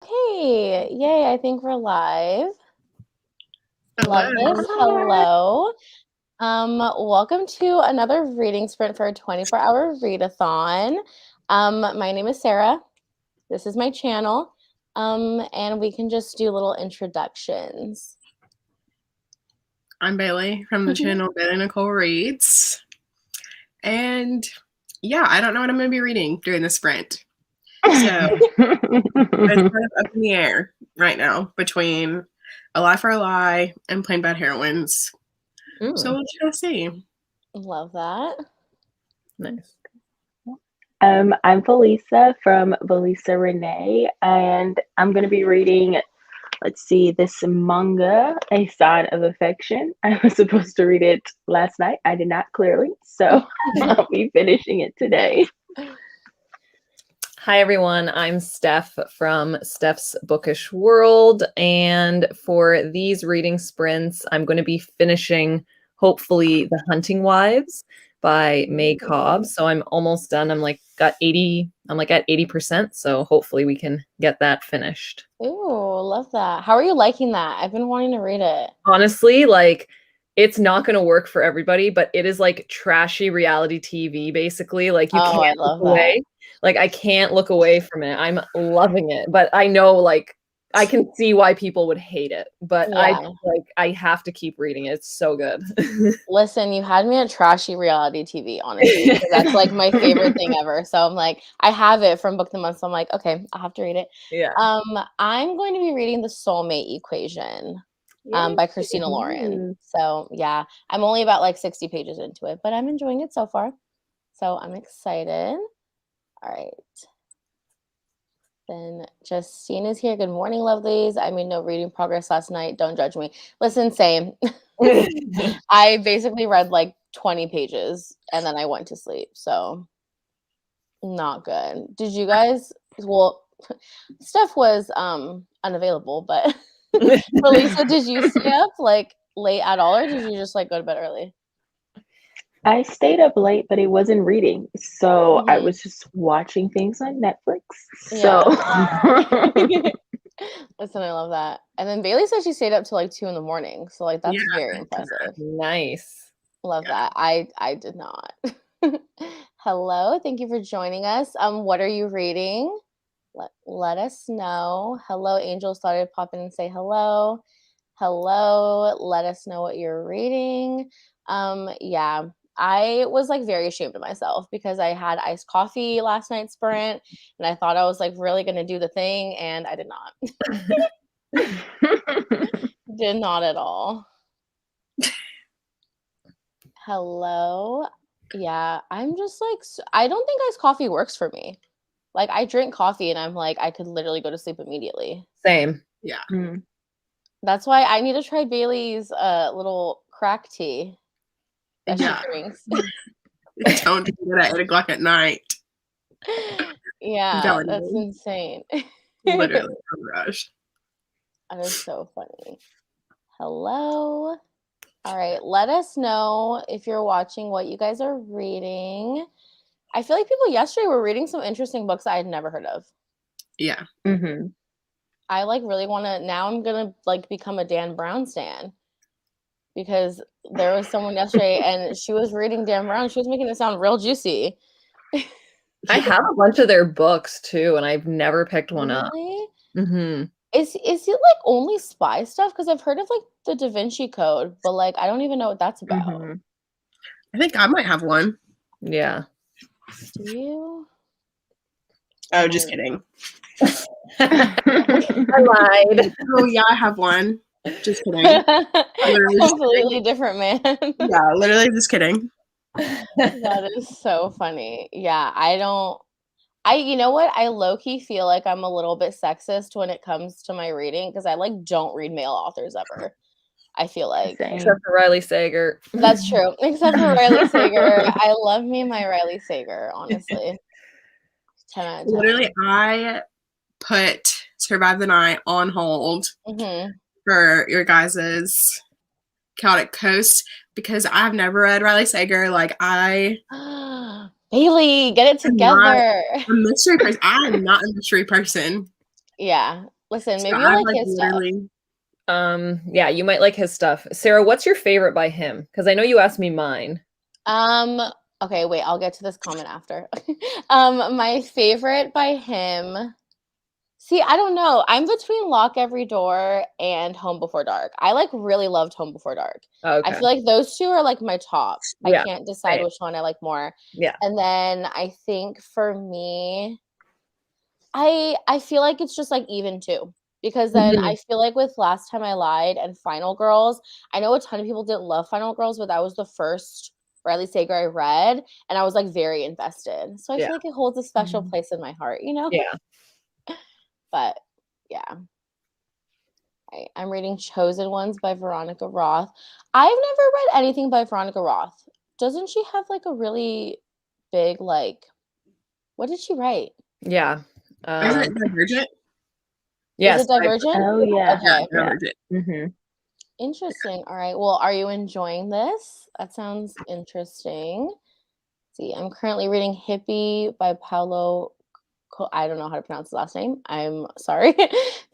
Okay, yay, I think we're live. Hello. Love this. Hello. Welcome to another reading sprint for a 24-hour read-a-thon. My name is Sarah. This is my channel. And we can just do little introductions. I'm Bailey from the channel Bailey Nicole Reads. And yeah, I don't know what I'm going to be reading during the sprint. So it's kind of up in the air right now between A Lie for a Lie and Plain Bad Heroines. So we'll just see. Love that. Nice. I'm Felisa from Felisa Renee, and I'm going to be reading, let's see, this manga, A Sign of Affection. I was supposed to read it last night. I did not, clearly, so I'll be finishing it today. Hi, everyone. I'm Steph from Steph's Bookish World, and for these reading sprints, I'm going to be finishing, hopefully, The Hunting Wives by May Cobb. So I'm almost done. I'm at 80%. So hopefully we can get that finished. Ooh, love that. How are you liking that? I've been wanting to read it. Honestly, it's not going to work for everybody, but it is like trashy reality TV, basically. You can't look away. I can't look away from it. I'm loving it, but I know I can see why people would hate it, but yeah. I have to keep reading it. It's so good. Listen, you had me at trashy reality TV, honestly. That's my favorite thing ever. So I'm I have it from Book the Month. So I'm okay, I'll have to read it. Yeah. I'm going to be reading The Soulmate Equation by Christina Lauren. So yeah, I'm only about 60 pages into it, but I'm enjoying it so far. So I'm excited. All right. Then Justine is here. Good morning, lovelies. I made no reading progress last night. Don't judge me. Listen, same. I basically read 20 pages and then I went to sleep. So not good. Did you guys? Well, Steph was unavailable, but Felisa, did you stay up late at all, or did you just go to bed early? I stayed up late, but it wasn't reading. So I was just watching things on Netflix. So listen, I love that. And then Bailey said she stayed up till 2 a.m. So that's very impressive. Nice. Love that. I did not. Hello, thank you for joining us. What are you reading? Let us know. Hello, Angel started pop in and say hello. Hello, let us know what you're reading. Yeah, I was very ashamed of myself because I had iced coffee last night sprint and I thought I was really gonna do the thing, and I did not. Did not at all. Hello. Yeah, I'm just I don't think iced coffee works for me. I drink coffee and I'm I could literally go to sleep immediately. Same. Yeah. That's why I need to try Bailey's little crack tea that she drinks. Don't do that at 8 o'clock at night. Yeah, that's insane. Literally, oh gosh. That is so funny. Hello. All right, let us know if you're watching what you guys are reading. I feel people yesterday were reading some interesting books I had never heard of. Yeah. I really want to, now I'm going to become a Dan Brown stan, because there was someone yesterday and she was reading Dan Brown. She was making it sound real juicy. I have a bunch of their books too, and I've never picked one up. Is it only spy stuff? Because I've heard of the Da Vinci Code, but I don't even know what that's about. I think I might have one. Yeah. Do you? Oh, just kidding. I lied. Oh yeah, I have one. Just kidding. Completely different man. Yeah, literally just kidding. That is so funny. Yeah, you know what? I low-key feel I'm a little bit sexist when it comes to my reading, because I don't read male authors ever. I feel except for Riley Sager. That's true. Except for Riley Sager. I love me my Riley Sager, honestly. 10 out of 10. Literally, I put Survive the Night on hold for your guys's Chaotic Coast because I've never read Riley Sager. Bailey, get it together. I'm not a mystery person. I'm not a mystery person. Yeah. Listen, So maybe you'll I've like like his stuff. literally. Yeah, you might like his stuff. Sarah, what's your favorite by him? Because I know you asked me mine. Okay, wait, I'll get to this comment after. My favorite by him. See, I don't know. I'm between Lock Every Door and Home Before Dark. I like really loved Home Before Dark. I Okay. feel like those two are like my top. I Yeah. can't decide Same. which one I like more. Yeah. And then I think for me, I feel like it's just like even too. Because then Mhm. I feel like with Last Time I Lied and Final Girls, I know a ton of people didn't love Final Girls, but that was the first Riley Sager I read, and I was like very invested. So I Yeah. feel like it holds a special place in my heart, you know? Yeah. But yeah. I'm reading Chosen Ones by Veronica Roth. I've never read anything by Veronica Roth. Doesn't she have like a really big like what did she write? Yeah. Isn't it Divergent? Is Yes. it Divergent? Oh yeah. Yeah, Okay. Yeah. Divergent. Mm-hmm. Interesting. All right. Well, are you enjoying this? That sounds interesting. Let's see, I'm currently reading Hippie by Paulo. I don't know how to pronounce his last name. I'm sorry.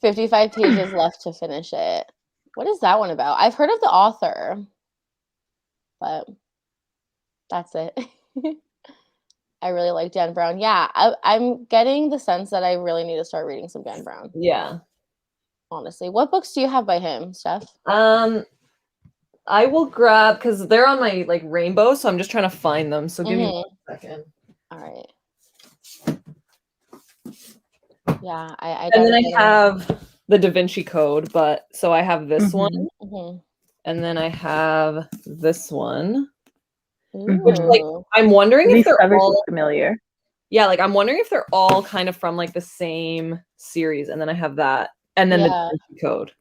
55 pages left to finish it. What is that one about? I've heard of the author, but that's it. I really like Dan Brown. Yeah, I'm getting the sense that I really need to start reading some Dan Brown. Yeah. Honestly, what books do you have by him, Steph? I will grab because they're on my like rainbow, so I'm just trying to find them. So give me 1 second. All right. Yeah, I And then gotta I get him. have the Da Vinci Code, but so I have this Mm-hmm. one, Mhm. and then I have this one, which Mhm. like Ooh. I'm wondering if These they're covers all look familiar. yeah, like I'm wondering if they're all kind of from like the same series, and then I have that, and then the Da Yeah. Vinci Code.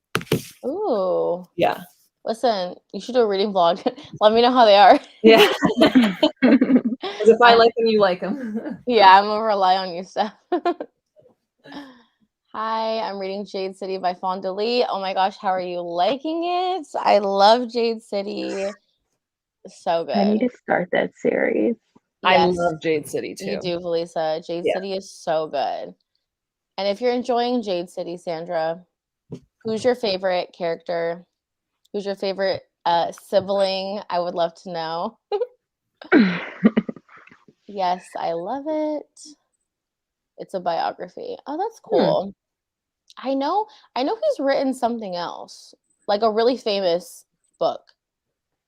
Ooh. Yeah. Listen, you should do a reading vlog. Let me know how they are. Yeah. Because if I like them, you like them. Yeah, I'm gonna rely on you, Steph. Hi, I'm reading Jade City by Fonda Lee. Oh my gosh, how are you liking it? I love Jade City. So I need good. to start that series. I Yes, love Jade City you too. do, Felisa. Jade Yeah. City is so good. And if you're enjoying Jade City, Sandra, who's your favorite character? Who's your favorite sibling? I would love to know. Yes, I love it. It's a biography. Oh, that's cool. I know he's written something else, like a really famous book,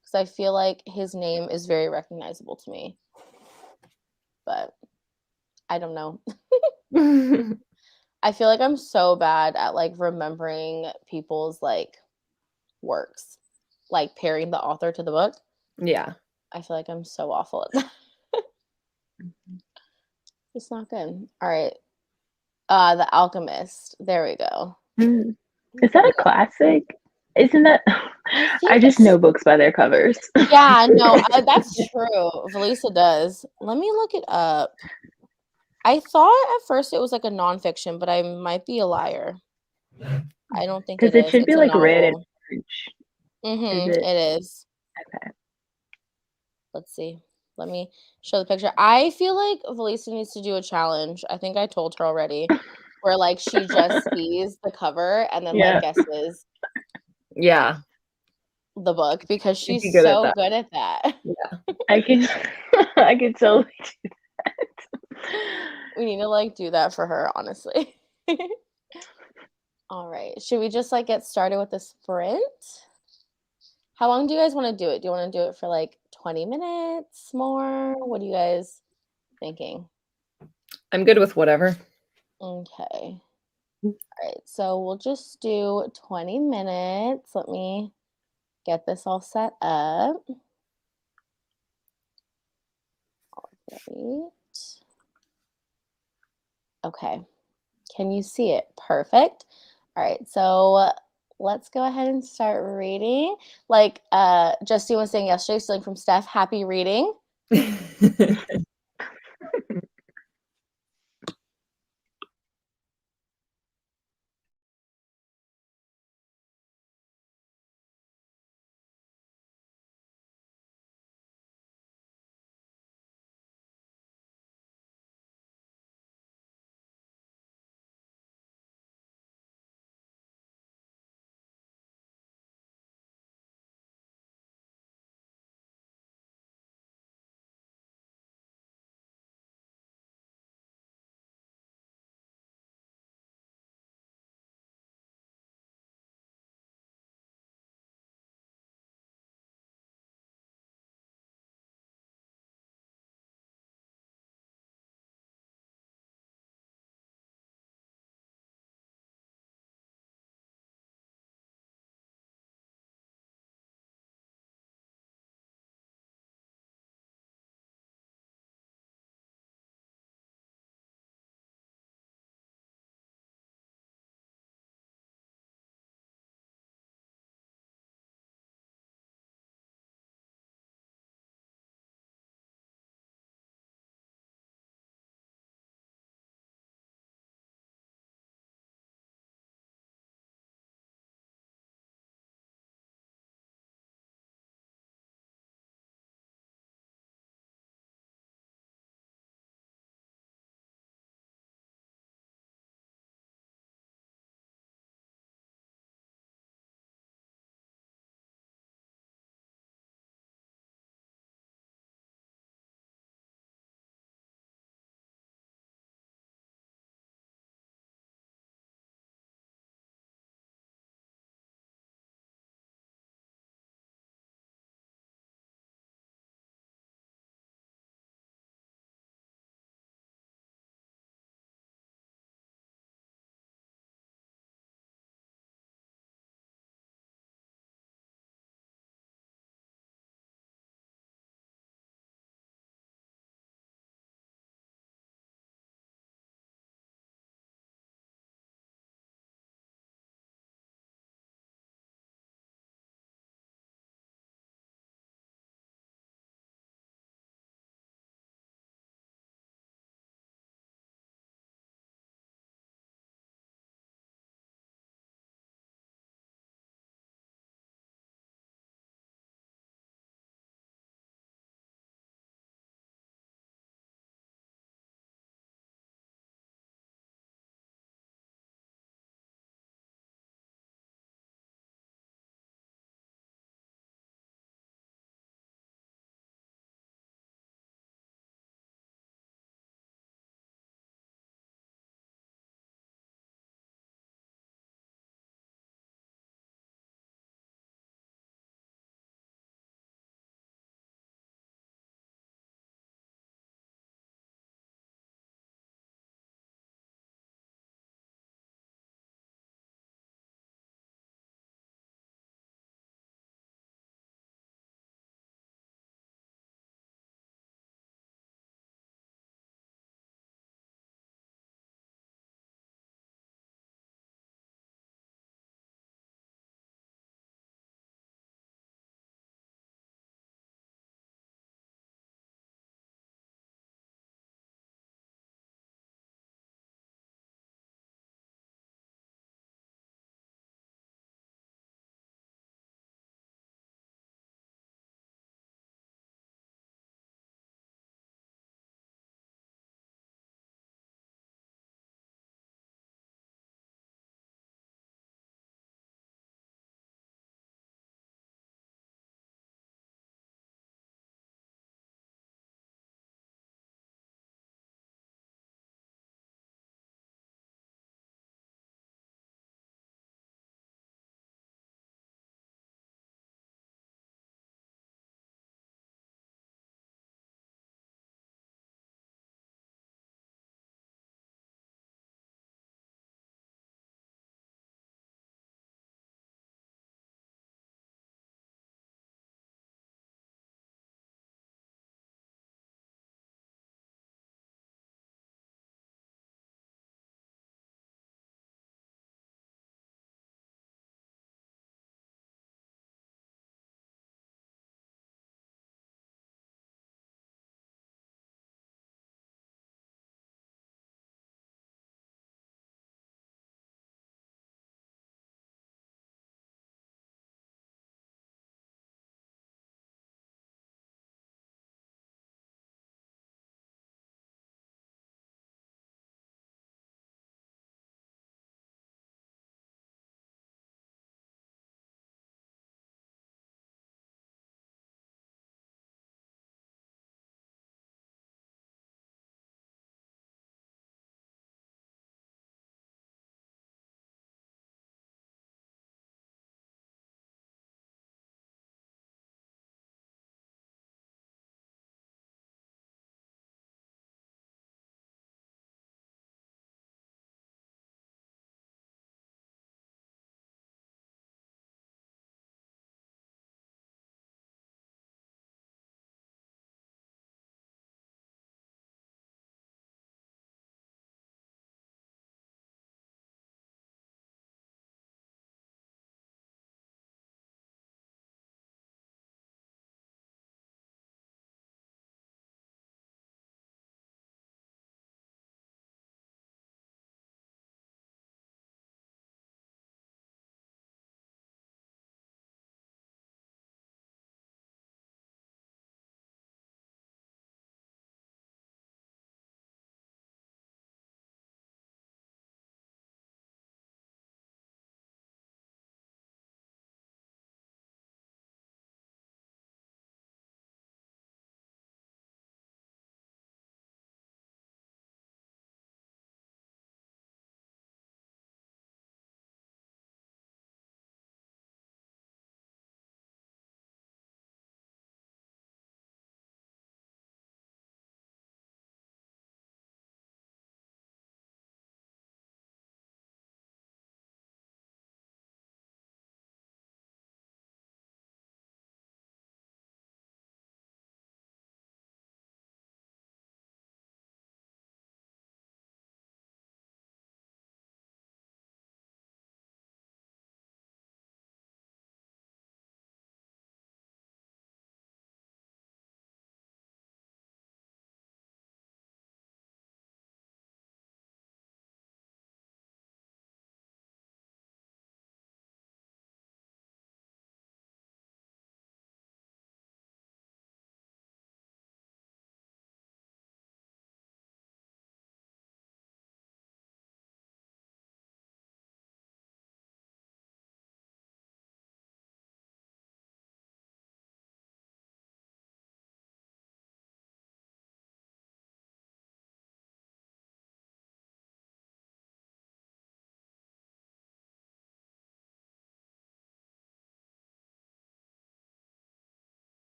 because I feel like his name is very recognizable to me. But I don't know. I feel like I'm so bad at like remembering people's like works, like pairing the author to the book. Yeah. I feel like I'm so awful at that. It's not good. All right. The Alchemist. There we go. Mm. Is that a classic? Isn't that? I I think just know books by their covers. yeah, no, that's true. Valisa does. Let me look it up. I thought at first it was like a nonfiction, but I might be a liar. I don't think it Because it is. should be It's a like red and novel. orange. Is Mm-hmm. it? It is. Okay. Let's see. Let me show the picture. I feel like Valisa needs to do a challenge. I think I told her already, where like she just sees the cover and then like Yeah, guesses Yeah. the book because You'd she's be good at so that. good at that. I can. I can totally do that. We need to like do that for her, honestly. All right. Should we just like get started with the sprint? How long do you guys want to do it? Do you want to do it for like 20 minutes more? What are you guys thinking? I'm good with whatever. Okay. All right. So we'll just do 20 minutes. Let me get this all set up. Right. Okay. Can you see it? Perfect. All right. So let's go ahead and start reading. Like Justine was saying yesterday, stealing from Steph, happy reading.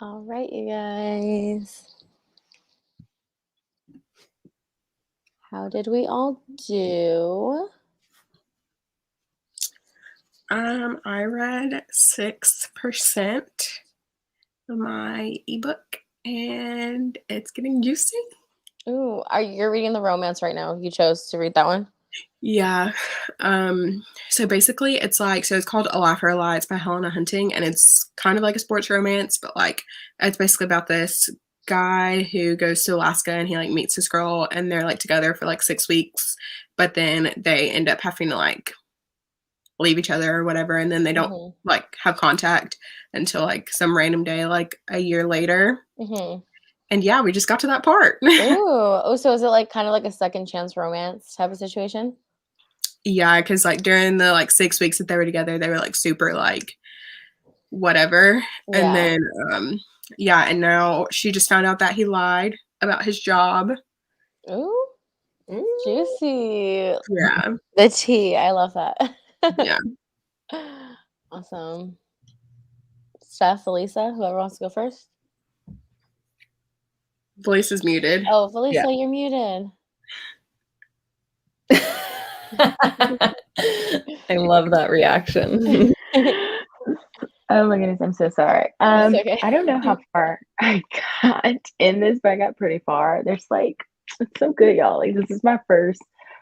All right, you guys. How did we all do? I read 6% of my ebook, and it's getting juicy. Ooh, you're reading the romance right now? You chose to read that one? Yeah. So basically it's called A Laugh or a Lie. It's by Helena Hunting, and it's kind of like a sports romance, but like it's basically about this guy who goes to Alaska and he like meets this girl and they're like together for like 6 weeks, but then they end up having to like leave each other or whatever, and then they don't like have contact until like some random day like a year later. And yeah, we just got to that part. Ooh, so is it like kind of like a second chance romance type of situation? Yeah, because like during the like 6 weeks that they were together, they were like super like whatever. And then yeah, and now she just found out that he lied about his job. Ooh, juicy. Yeah. The tea. I love that. Yeah. Awesome. Steph, Elisa, whoever wants to go first. Voice is muted. Oh, Felisa, you're muted. I love that reaction. Oh my goodness, I'm so sorry. Okay. I don't know how far I got in this, but I got pretty far. There's like, it's so good, y'all. Like, this is my first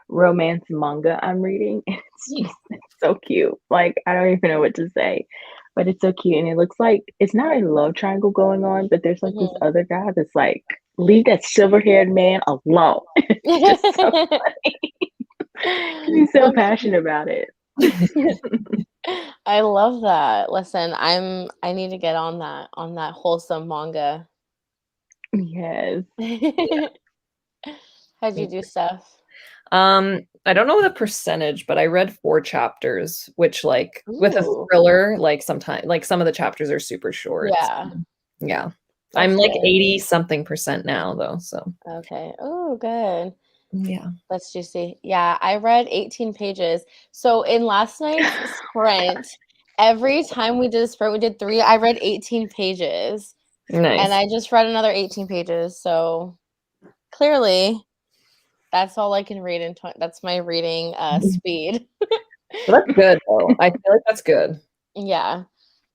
romance manga I'm reading. It's so cute. Like, I don't even know what to say, but it's so cute. And it looks like it's not a love triangle going on, but there's like this other guy that's like, leave that silver-haired man alone. It's just so funny. He's so passionate about it. I love that. Listen, I need to get on that wholesome manga. Yes. How'd you do, Steph? I don't know the percentage, but I read 4 chapters, which like with a thriller, like sometimes like some of the chapters are super short. Yeah. So, yeah. That's I'm like good. 80 something percent now though. So okay. Oh, good. Yeah. That's juicy. Yeah, I read 18 pages. So in last night's sprint, every time we did a sprint, we did 3. I read 18 pages. Nice. And I just read another 18 pages. So clearly, that's all I can read in that's my reading speed. Well, that's good though. I feel like that's good. Yeah.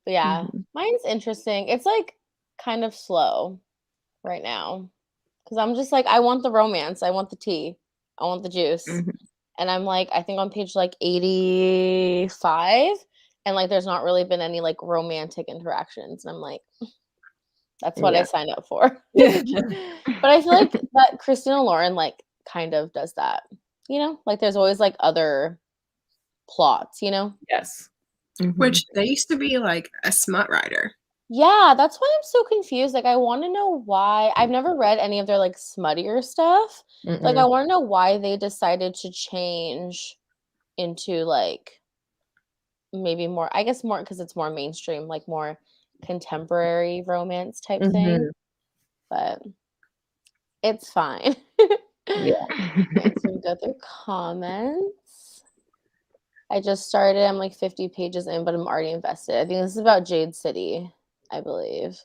But yeah, mine's interesting. It's like kind of slow right now. Because I'm just like, I want the romance. I want the tea. I want the juice. And I'm like, I think on page like 85. And like, there's not really been any like romantic interactions. And I'm like, that's what I signed up for. But I feel like that Christina Lauren like kind of does that. You know, like there's always like other plots, you know? Yes. Which they used to be like a smut writer. Yeah, that's why I'm so confused. Like, I want to know why. I've never read any of their like smuttier stuff. Like, I want to know why they decided to change into like maybe more, I guess more because it's more mainstream, like more contemporary romance type thing. But it's fine. Yeah. Okay, so we go through comments. I just started, I'm like 50 pages in, but I'm already invested. I think this is about Jade City, I believe.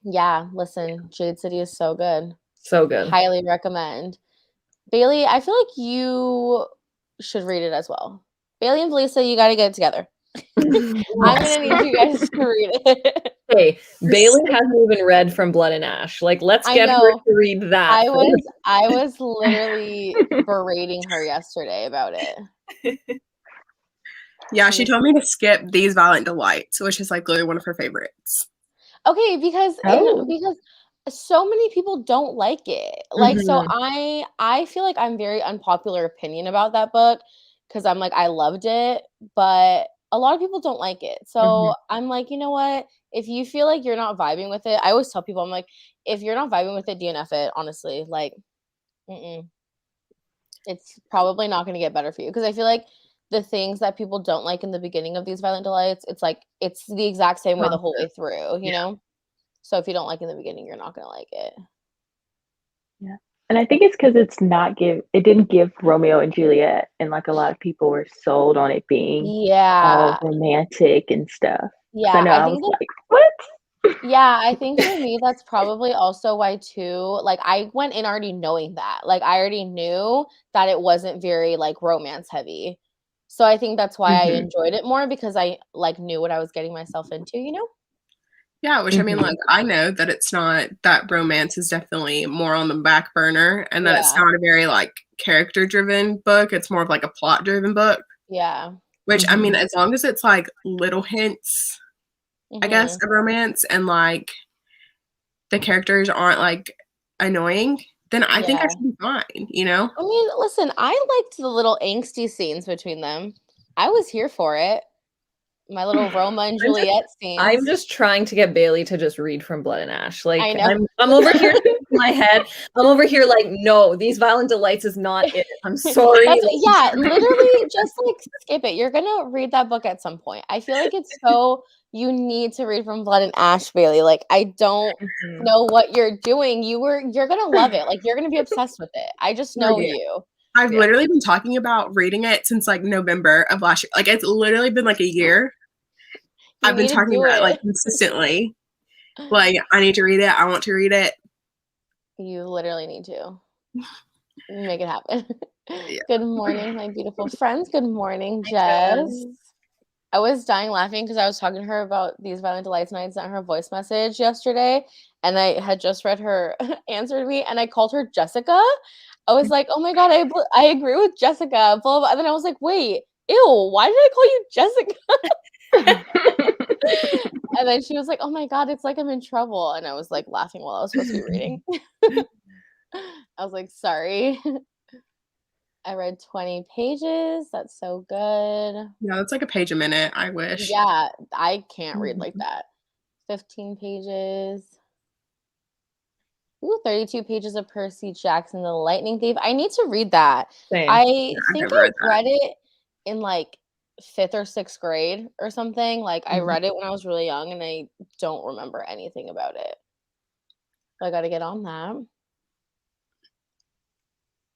Yeah, listen, Jade City is so good. So good. Highly recommend. Bailey, I feel like you should read it as well. Bailey and Felisa, you got to get it together. I'm going to need you guys to read it. Hey, Bailey hasn't even read From Blood and Ash. Like, let's get her to read that. I was literally berating her yesterday about it. Yeah, she told me to skip These Violent Delights, which is like literally one of her favorites. Okay, because so many people don't like it. Like, so I feel like I'm very unpopular opinion about that book because I'm like, I loved it, but a lot of people don't like it. So I'm like, you know what? If you feel like you're not vibing with it, I always tell people, I'm like, if you're not vibing with it, DNF it, honestly. Like, it's probably not going to get better for you. Because I feel like the things that people don't like in the beginning of These Violent Delights, it's like, it's the exact same way the whole way through, you know? So if you don't like in the beginning, you're not going to like it. Yeah. And I think it's because it didn't give Romeo and Juliet, and like a lot of people were sold on it being all romantic and stuff. Yeah, I know I was like, what? Yeah, I think for me, that's probably also why too, like, I went in already knowing that. Like, I already knew that it wasn't very, like, romance heavy. So I think that's why I Mhm. enjoyed it more because I, like, knew what I was getting myself into, you know? Yeah, which I mean, Mhm. like, I know that it's not that romance is definitely more on the back burner and that it's Yeah, not a very, like, character-driven book. It's more of, like, a plot-driven book, yeah. which, I mean, Mhm. as long as it's, like, little hints, I guess, Mhm. of romance and, like, the characters aren't, like, annoying, then I think I Yeah. should be fine, you know? I mean, listen, I liked the little angsty scenes between them. I was here for it. My little Roma and I'm just Juliet I'm scenes. just trying to get Bailey to just read from Blood and Ash. I Like know. I'm over here shaking my head. I'm over here like, no, these Violent Delights is not it. I'm sorry. That's Like, yeah, literally just like skip it. You're gonna read that book at some point. I feel like it's so you need to read from Blood and Ash, Bailey. Like I don't mhm. know what you're doing. You're gonna love it. Like you're gonna be obsessed with it. I just know Yeah. you. I've Yeah. literally been talking about reading it since, like, November of last year. Like, it's literally been, like, a year. You I've been need to talking do about it, like, it. consistently. Like, I need to read it. I want to read it. You literally need to. Make it happen. Yeah. Good morning, my beautiful friends. Good morning, Hi, Jess. Jen. I was dying laughing because I was talking to her about these Violent Delights and I sent her a voice message yesterday and I had just read her answer to me and I called her Jessica. I was like, oh my God, I agree with Jessica. Blah, blah, blah. And then I was like, wait, ew, why did I call you Jessica? And then she was like, oh my God, it's like I'm in trouble. And I was like laughing while I was supposed to be reading. I was like, sorry. I read 20 pages. That's so good. Yeah, that's like a page a minute, I wish. Yeah, I can't read like Mhm. that. 15 pages. Ooh, 32 pages of Percy Jackson, The Lightning Thief. I need to read that. Same. I I've think never I read that. read it in like 5th or 6th grade or something. Like I Mhm. read it when I was really young and I don't remember anything about it. So I got to get on that.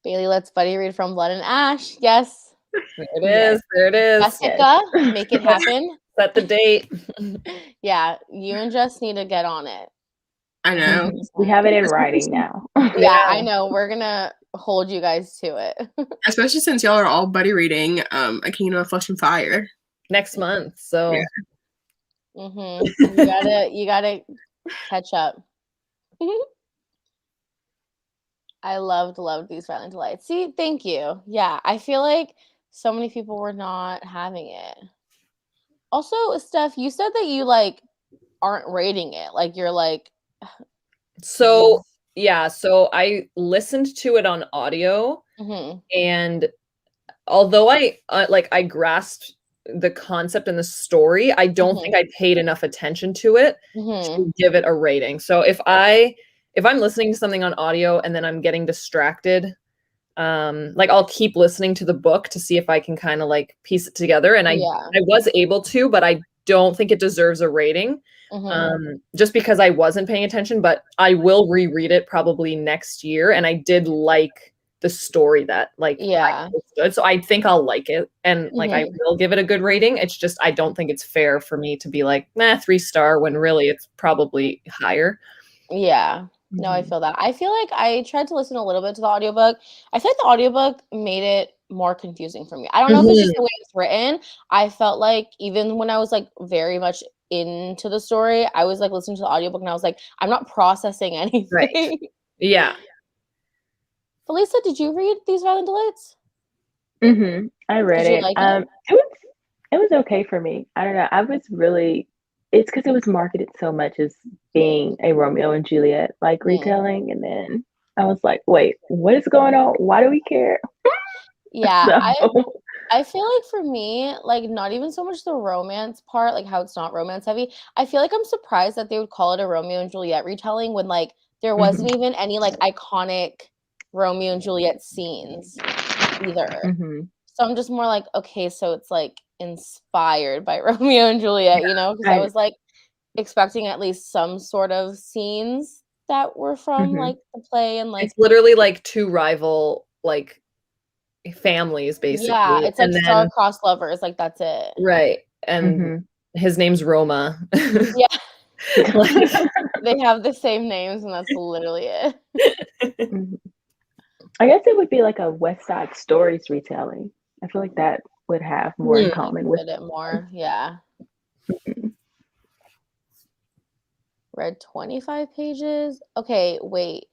Bailey, let's buddy read from Blood and Ash. Yes. There it Yes. is. There it is. Yes. Jessica, make it happen. Set the date. Yeah, you and Jess need to get on it. I know. Mhm. We have 100%. it in Especially writing since, now. Yeah, I Yeah. know. We're gonna hold you guys to it. especially since y'all are all buddy reading A Kingdom of Flesh and Fire. Next month. So You gotta catch up. I loved these Violent Delights. See, thank you. Yeah, I feel like so many people were not having it. Also, Steph, you said that you like aren't rating it. Like you're like so these. yeah, so I listened to it on audio Mhm, and although I grasped the concept and the story, I don't mhm, think I paid enough attention to it mhm. to give it a rating. So if I'm listening to something on audio and then I'm getting distracted, like I'll keep listening to the book to see if I can kind of like piece it together. And Yeah. I was able to, but I don't think it deserves a rating. Mhm. Just because I wasn't paying attention, but I will reread it probably next year. And I did like the story that like I Yeah. understood. So I think I'll like it and like I Mhm. will give it a good rating. It's just I don't think it's fair for me to be like, nah, 3 star when really it's probably higher. Yeah. No, I Mhm. feel that. I feel like I tried to listen a little bit to the audiobook. I feel like the audiobook made it more confusing for me. I don't know if it's just Mhm. the way it's written. I felt like even when I was like very much into the story, I was like listening to the audiobook and I was like, I'm not processing Right. anything. Yeah. Felisa, did you read These Violent Delights? I Did read you it. like it? It was okay for me. I don't know. I was really it's because it was marketed so much as being a Romeo and Juliet like Mm. retelling, and then I was like, wait, what is going on? Why do we care? Yeah, So I feel like for me, like not even so much the romance part, like how it's not romance heavy. I feel like I'm surprised that they would call it a Romeo and Juliet retelling when like there Mhm, wasn't even any like iconic Romeo and Juliet scenes either. mhm. So I'm just more like, okay, so it's like inspired by Romeo and Juliet, you know? Because I I was like expecting at least some sort of scenes that were from mhm. like the play and It's like literally like two rival like families yeah, basically. it's like And then star-crossed lovers, like that's it. right. And Mhm. his name's Roma. Yeah. Like, They have the same names, and that's literally it. Mhm. I guess it would be like a West Side Stories retelling. I feel like that would have more in common with Fit it more, yeah. Mhm. Read 25 pages? Okay, wait.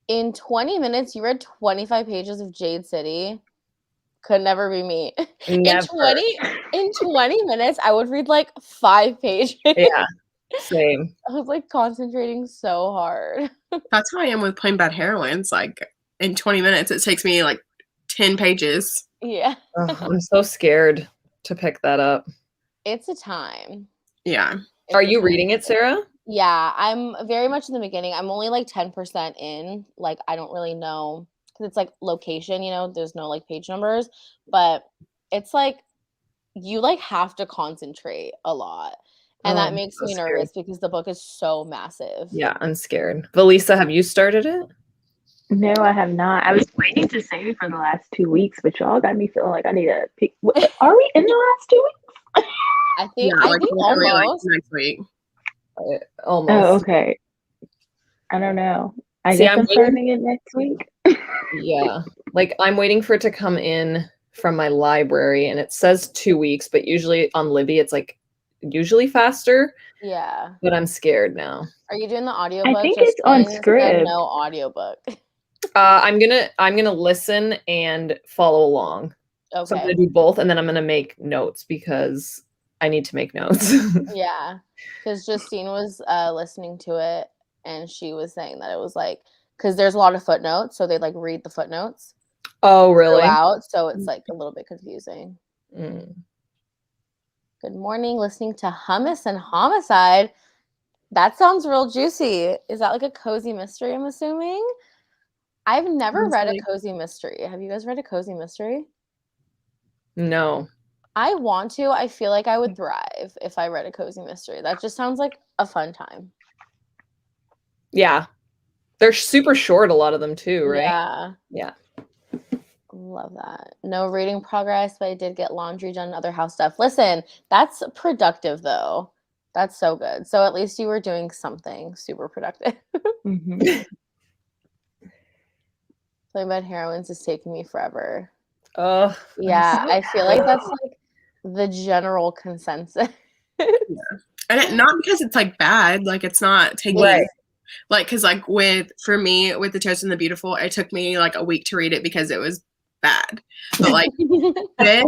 In 20 minutes, you read 25 pages of Jade City? Could never be me. In never. 20 minutes, I would read like 5 pages. Yeah, same. I was like concentrating so hard. That's how I am with Plain Bad Heroines. Like in 20 minutes, it takes me like 10 pages. Yeah. Oh, I'm so scared to pick that up. It's a time. Yeah. Are you reading it, Sarah? Yeah, I'm very much in the beginning. I'm only like 10% in. Like, I don't really know because it's like location, there's no like page numbers, but it's like you like have to concentrate a lot. And Oh, that I'm makes so me scared. nervous because the book is so massive. Yeah, I'm scared. Valisa, have you started it? No, I have not. I was waiting to save for the last 2 weeks, but y'all got me feeling like I need to pick. Are we in the last 2 weeks? I think Yeah, like literally like almost. next week. Almost. Oh, okay. I don't know. I See, guess I'm I'm starting it next week. Yeah. Like I'm waiting for it to come in from my library and it says 2 weeks, but usually on Libby it's like usually faster. Yeah. But I'm scared now. Are you doing the I audiobook? think Just it's on saying, Scribd. no audiobook. I'm gonna listen and follow along. So I'm Okay. gonna do both and then I'm gonna make notes because I need to make notes. Yeah. Because Justine was listening to it and she was saying that it was like, because there's a lot of footnotes, so they like read the footnotes Oh, really? throughout, so it's like a little bit confusing. Mm. Good morning, listening to Hummus and Homicide. That sounds real juicy. Is that like a cozy mystery, I'm assuming? I've never read a cozy mystery. Have you guys read a cozy mystery? No. I want to. I feel like I would thrive if I read a cozy mystery. That just sounds like a fun time. Yeah. They're super short, a lot of them too, right? Yeah. Yeah. Love that. No reading progress, but I did get laundry done and other house stuff. Listen, that's productive though. That's so good. So at least you were doing something super productive. Mhm. Playing Bad Heroines is taking me forever. Oh, Yeah, I feel like that's like the general consensus. And not because it's like bad, like it's not taking right. like because like for me with The Toast and the Beautiful, it took me like a week to read it because it was bad. But like this,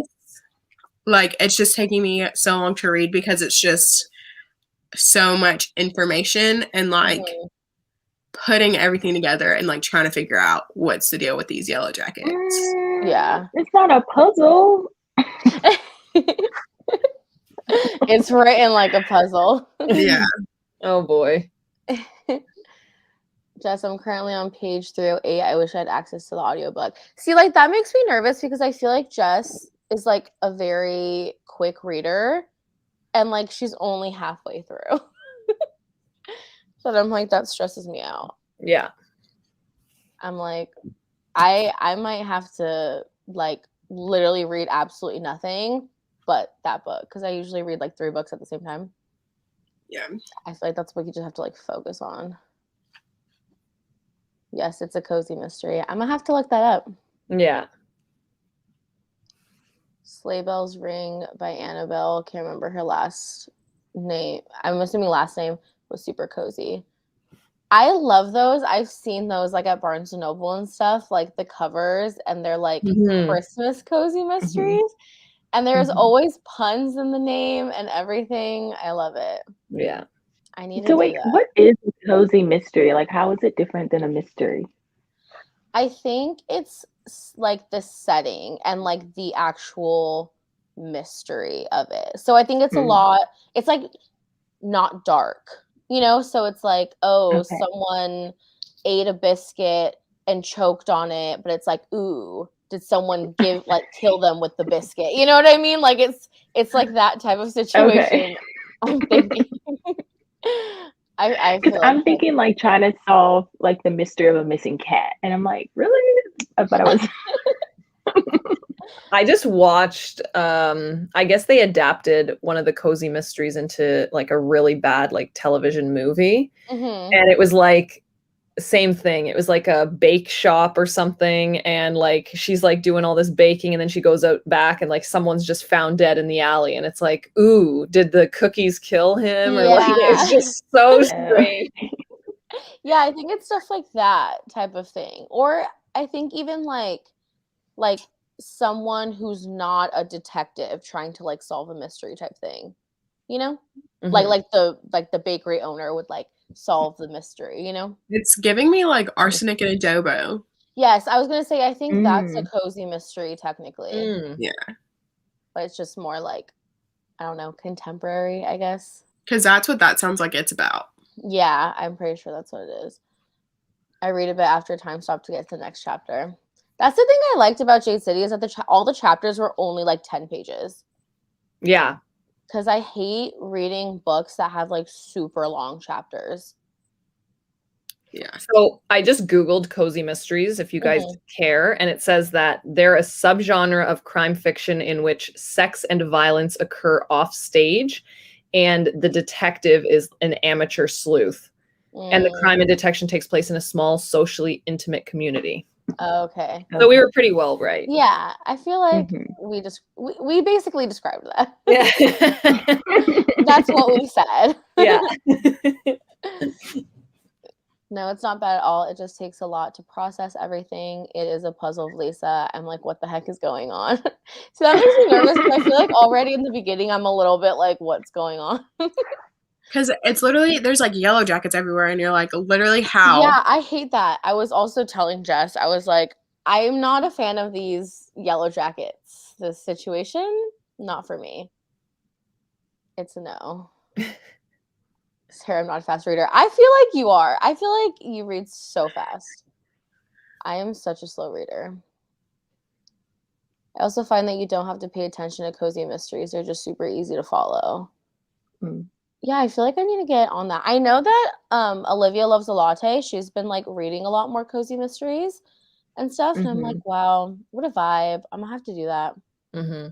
like it's just taking me so long to read because it's just so much information and like putting everything together and like trying to figure out what's the deal with these yellow jackets. Yeah. It's not a puzzle. It's written like a puzzle. Yeah. Oh boy. Jess, I'm currently on page 308. I wish I had access to the audiobook. See, like that makes me nervous because I feel like Jess is like a very quick reader and like she's only halfway through. So I'm like, that stresses me out. Yeah. I'm like, I might have to like literally read absolutely nothing but that book because I usually read like 3 books at the same time. Yeah. I feel like that's what you just have to like focus on. Yes, it's a cozy mystery. I'm gonna have to look that up. Yeah. Sleigh Bells Ring by Annabelle. Can't remember her last name. I'm assuming last name was super cozy. I love those. I've seen those like at Barnes and Noble and stuff, like the covers, and they're like Christmas cozy mysteries. And there's always puns in the name and everything. I love it. Yeah. I need to So do wait, that. what is a cozy mystery? Like, how is it different than a mystery? I think it's like the setting and like the actual mystery of it. So I think it's a lot, it's like not dark, so it's like, oh, someone ate a biscuit and choked on it, but it's like, ooh, did someone kill them with the biscuit? You know what I mean? Like it's like that type of situation. I'm thinking. I Because feel I'm like thinking like trying to solve like the mystery of a missing cat, and I'm like, really? But I was. I just watched, I guess they adapted one of the cozy mysteries into like a really bad like television movie. Mm-hmm. And it was like same thing. It was like a bake shop or something, and like she's like doing all this baking, and then she goes out back, and like someone's just found dead in the alley, and it's like, ooh, did the cookies kill him? Or like it's Yeah. just so strange. Yeah, I think it's stuff like that type of thing. Or I think even like someone who's not a detective trying to like solve a mystery type thing. You know? Mhm. Like the bakery owner would like solve the mystery, you know? It's giving me like arsenic and adobo. Yes, I was gonna say I think that's a Mm. cozy mystery technically. Mm. Yeah. But it's just more like, I don't know, contemporary, I guess. Because that's what that sounds like it's about. Yeah, I'm pretty sure that's what it is. I read a bit after time stop to get to the next chapter. That's the thing I liked about Jade City is that all the chapters were only like 10 pages. Yeah. Because I hate reading books that have like super long chapters. Yeah. So I just Googled cozy mysteries if you guys Mhm. care, and it says that they're a subgenre of crime fiction in which sex and violence occur off stage, and the detective is an amateur sleuth. And the Mm, crime and detection takes place in a small, socially intimate community. okay. So we were pretty well right. Yeah, I feel like Mhm. we basically described that. Yeah. That's what we said. Yeah. No, it's not bad at all. It just takes a lot to process everything. It is a puzzle of Lisa. I'm like, what the heck is going on? So that makes me nervous because I feel like already in the beginning, I'm a little bit like, what's going on? Because it's literally, there's like yellow jackets everywhere, and you're like, literally, how? Yeah, I hate that. I was also telling Jess, I was like, I am not a fan of these yellow jackets. This situation, not for me. It's a no. Sarah, I'm not a fast reader. I feel like you are. I feel like you read so fast. I am such a slow reader. I also find that you don't have to pay attention to cozy mysteries. They're just super easy to follow. Mm. Yeah, I feel like I need to get on that. I know that Olivia Loves a Latte. She's been like reading a lot more cozy mysteries and stuff. And I'm like, Mhm. wow, what a vibe. I'm gonna have to do that. Hmm.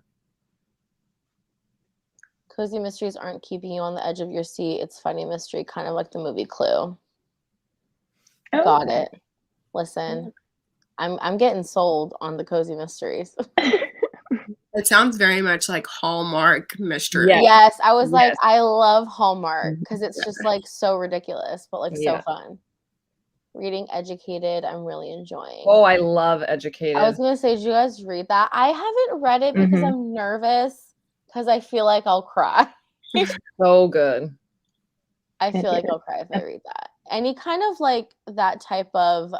Cozy mysteries aren't keeping you on the edge of your seat. It's funny mystery, kind of like the movie Clue. Oh, Got okay. it. Listen, I'm getting sold on the cozy mysteries. It sounds very much like Hallmark mystery. Yes. Yes, I was like, Yes. I love Hallmark Mhm. because it's just like so ridiculous, but like so Yeah. fun. Reading Educated, I'm really enjoying. Oh, I love I was Educated. gonna say, did you guys read that? I haven't read it because Mhm. I'm nervous because I feel like I'll cry. So good. I It feel like is. I'll cry if I read that. Any kind of like that type of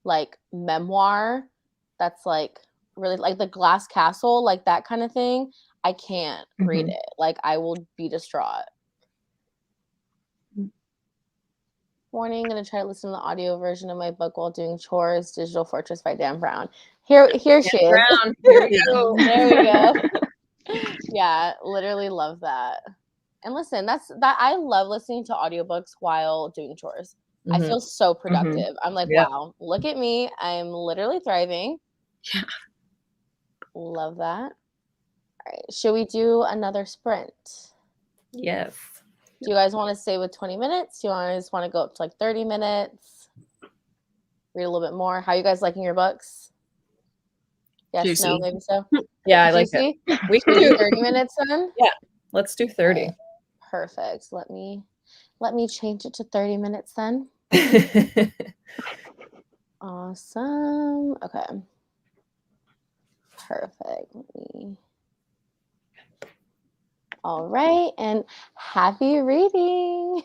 like memoir that's like really like the Glass Castle, like that kind of thing. I can't read Mhm. it. Like I will be distraught. Warning, gonna try to listen to the audio version of my book while doing chores. Digital Fortress by Dan Brown. Here Dan she is. Brown. Here we Yeah. go. There we go. Yeah, literally love that. And listen, that I love listening to audiobooks while doing chores. I Mhm. feel so Mhm. productive. I'm like, Yep. wow, look at me. I'm literally thriving. Yeah. Love that. All right. Should we do another sprint? Yes. Do you guys want to stay with 20 minutes? Do you guys want to go up to like 30 minutes? Read a little bit more. How are you guys liking your books? Yes, no, Juicy. maybe so. Yeah, I like it. Juicy? We Should can we do do 30 minutes then? Yeah, let's do All 30. right. Perfect. Let me change it to 30 minutes then. Awesome. Okay. Perfect. All right. And happy reading.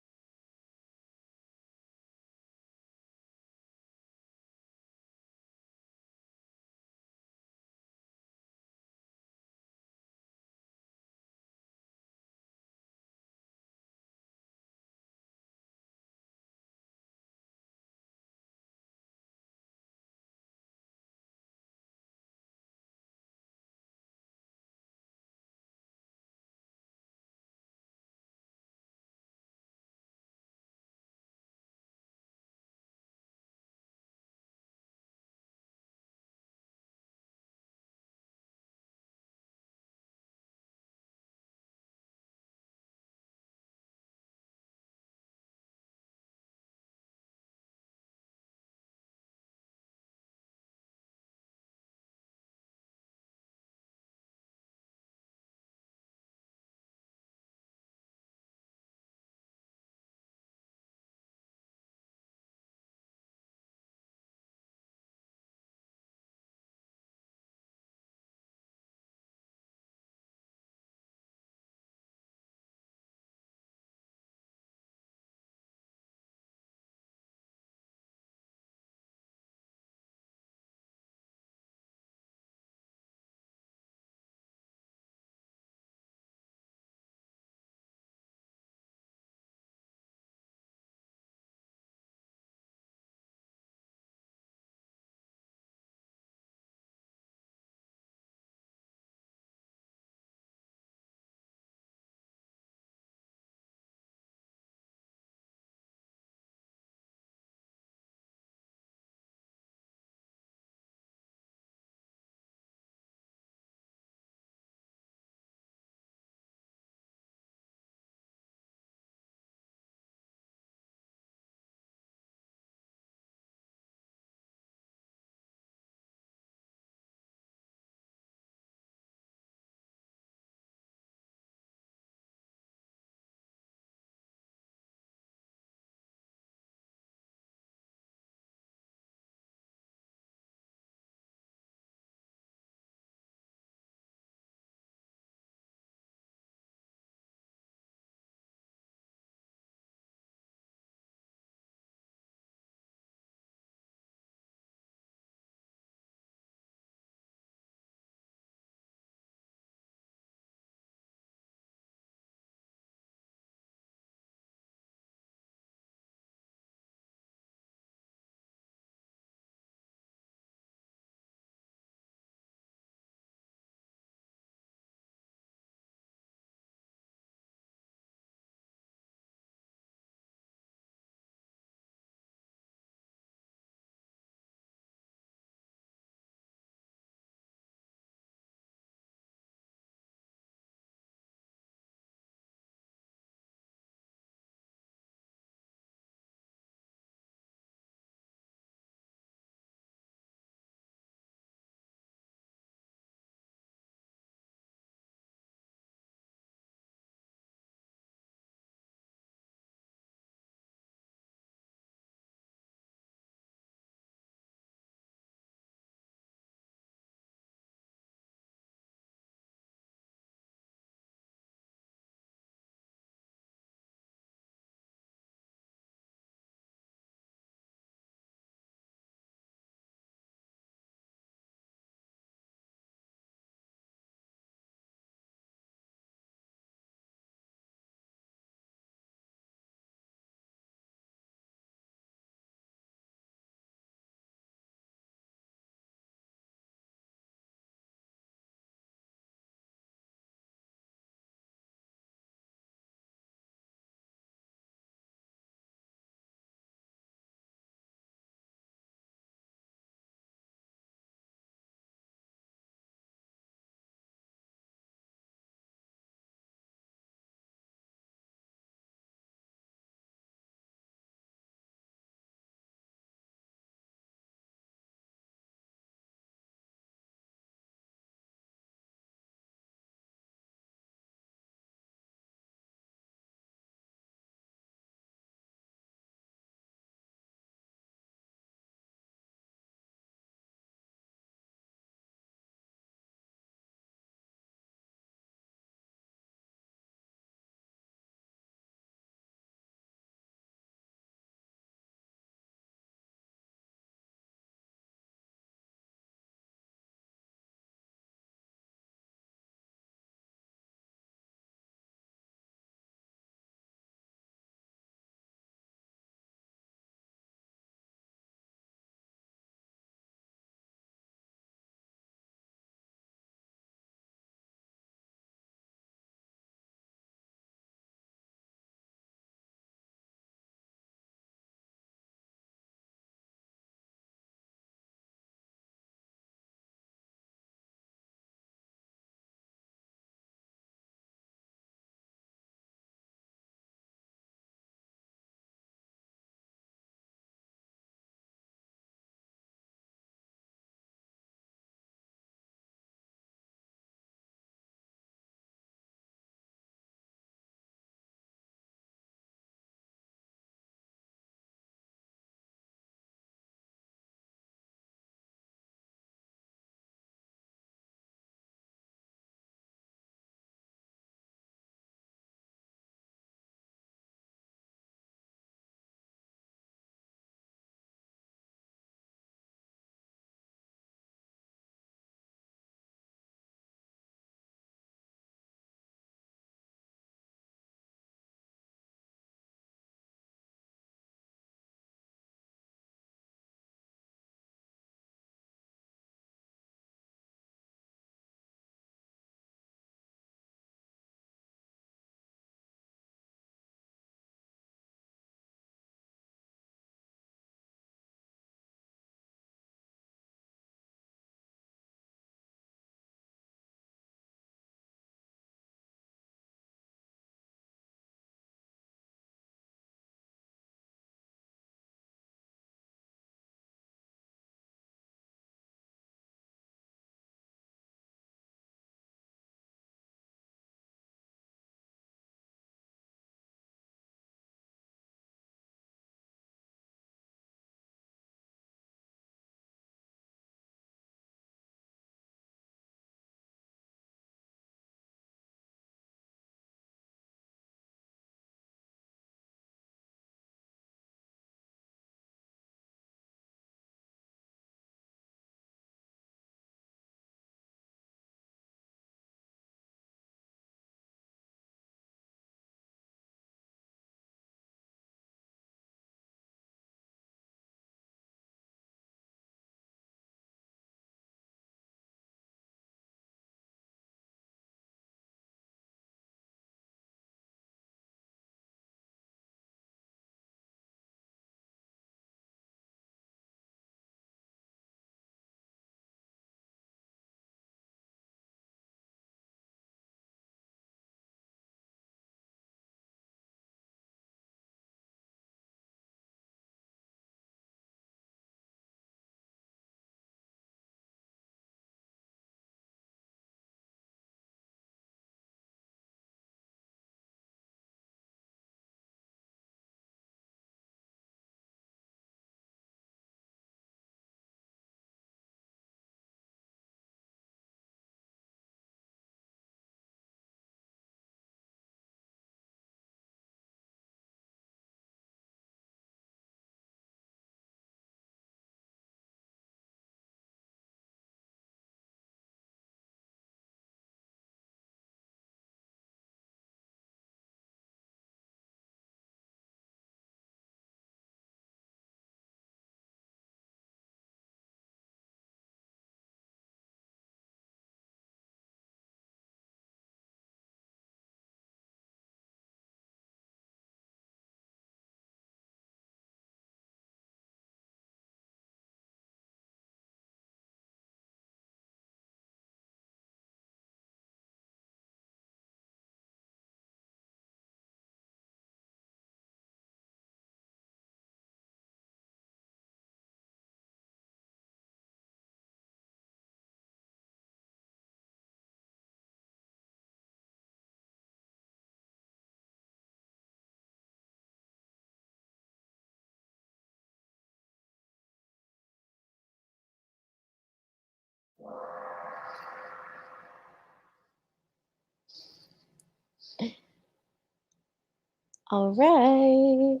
All right.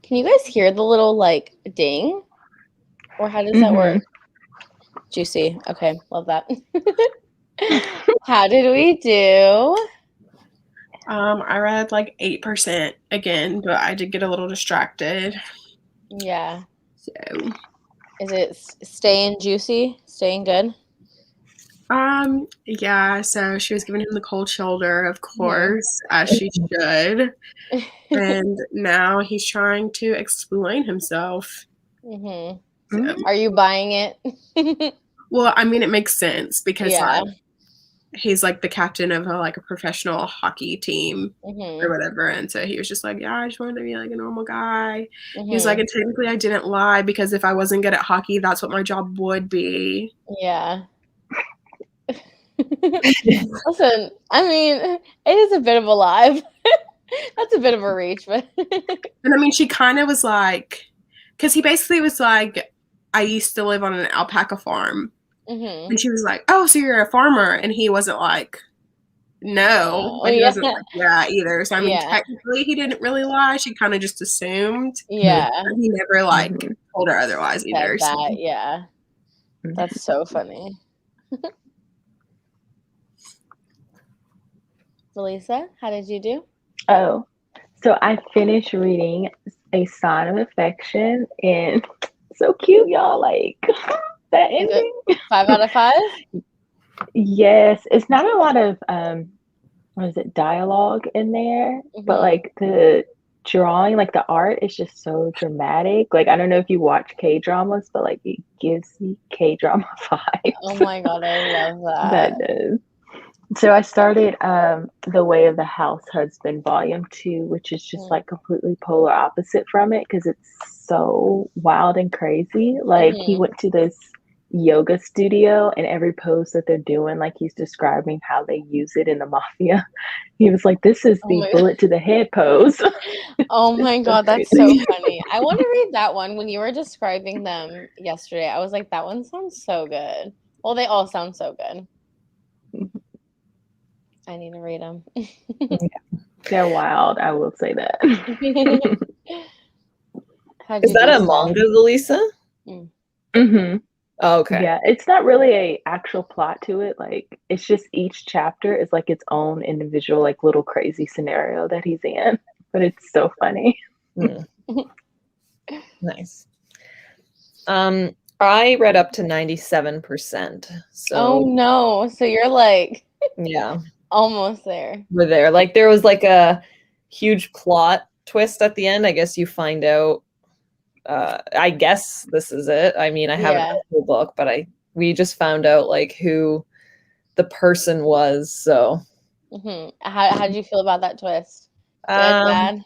Can you guys hear the little like ding? Or how does that work? Juicy. Okay, love that. How did we do? I read like 8% again, but I did get a little distracted. Yeah. So, Is it staying juicy? Staying good? yeah, so she was giving him the cold shoulder, of course, as she should. And now he's trying to explain himself. So, Are you buying it? well, I mean, it makes sense because Yeah. like he's like the captain of a professional hockey team or whatever, and so he was just like, yeah, I just wanted to be like a normal guy. He was like, and technically I didn't lie because if I wasn't good at hockey, that's what my job would be. Yeah. Listen, I mean, it is a bit of a lie. That's a bit of a reach, but and I mean, she kind of was like, because he basically was like, I used to live on an alpaca farm. And she was like, oh, so you're a farmer? And he wasn't like, no. But he wasn't like, yeah, either. So, I mean, technically he didn't really lie. She kind of just assumed. Yeah. But he never told her otherwise either. Said that, yeah. That's so funny. Felisa, how did you do? Oh, so I finished reading A Sign of Affection, and so cute, y'all. Like that ending. 5 out of 5? Yes, it's not a lot of what is it, dialogue in there, but like the drawing, like the art is just so dramatic. Like I don't know if you watch K-dramas, but like it gives me K-drama vibes. Oh my god, I love that. That does. So I started The Way of the House Husband Volume 2, which is just like completely polar opposite from it because it's so wild and crazy. Like he went to this yoga studio and every pose that they're doing, like he's describing how they use it in the mafia. He was like, this is the bullet to the head pose. Oh my god, that's so funny. I want to read that one. When you were describing them yesterday, I was like, that one sounds so good. Well, they all sound so good. I need to read them. They're wild, I will say that. Is that a manga, Lisa? Oh, okay. Yeah, it's not really a actual plot to it. Like it's just each chapter is like its own individual, like little crazy scenario that he's in. But it's so funny. Nice. I read up to 97%. So oh no. So you're like yeah. Almost there. We're there. Like there was like a huge plot twist at the end. I guess you find out I guess this is it. I mean, I haven't read the whole book, but we just found out like who the person was. So how did you feel about that twist? Good, bad?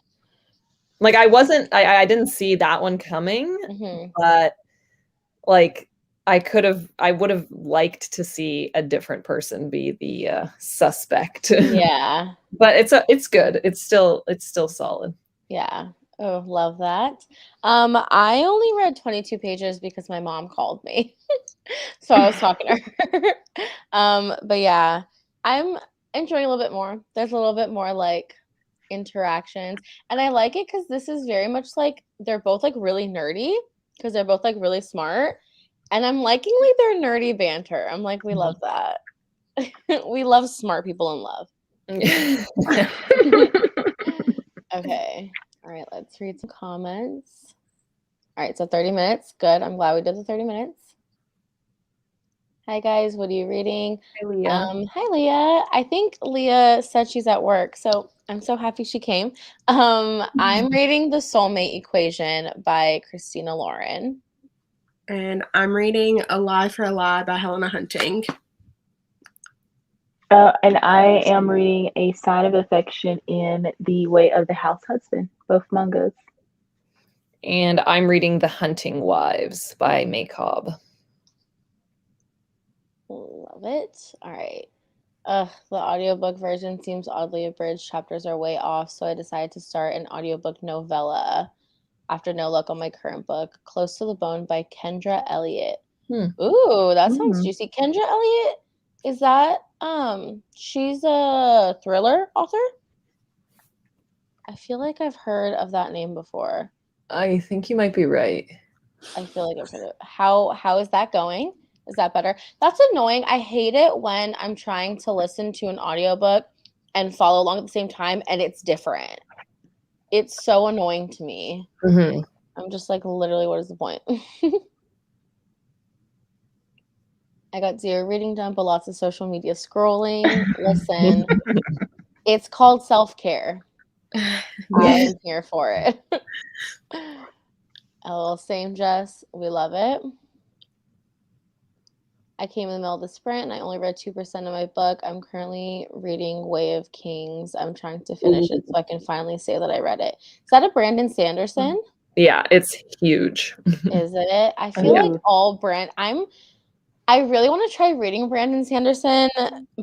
Like I didn't see that one coming, but like I would have liked to see a different person be the suspect. Yeah. But it's good. It's still solid. Yeah. Oh, love that. I only read 22 pages because my mom called me. So I was talking to her. But yeah, I'm enjoying a little bit more. There's a little bit more like interactions. And I like it because this is very much like they're both like really nerdy because they're both like really smart. And I'm liking like their nerdy banter. I'm like, we love that. We love smart people in love. Okay. All right, let's read some comments. All right, so 30 minutes. Good. I'm glad we did the 30 minutes. Hi, guys. What are you reading? Hi, Leah. Hi, Leah. I think Leah said she's at work, so I'm so happy she came. I'm reading The Soulmate Equation by Christina Lauren. And I'm reading A Lie for a Lie by Helena Hunting. And I am reading A Sign of Affection in The Way of the House Husband, both mangas. And I'm reading The Hunting Wives by May Cobb. Love it. All right. The audiobook version seems oddly abridged. Chapters are way off, so I decided to start an audiobook novella after no luck on my current book, Close to the Bone by Kendra Elliott. Ooh, that sounds juicy. Kendra Elliott, is that She's a thriller author. I feel like I've heard of that name before. I think you might be right. I feel like I've heard it. How is that going? Is that better? That's annoying. I hate it when I'm trying to listen to an audiobook and follow along at the same time and it's different. It's so annoying to me. Mm-hmm. I'm just like, literally, what is the point? I got 0 reading done, but lots of social media scrolling. Listen, it's called self-care. I am here for it. Oh, same, Jess. We love it. I came in the middle of the sprint and I only read 2% of my book. I'm currently reading Way of Kings. I'm trying to finish it so I can finally say that I read it. Is that a Brandon Sanderson? Yeah, it's huge. Is it? I feel like all I really want to try reading Brandon Sanderson,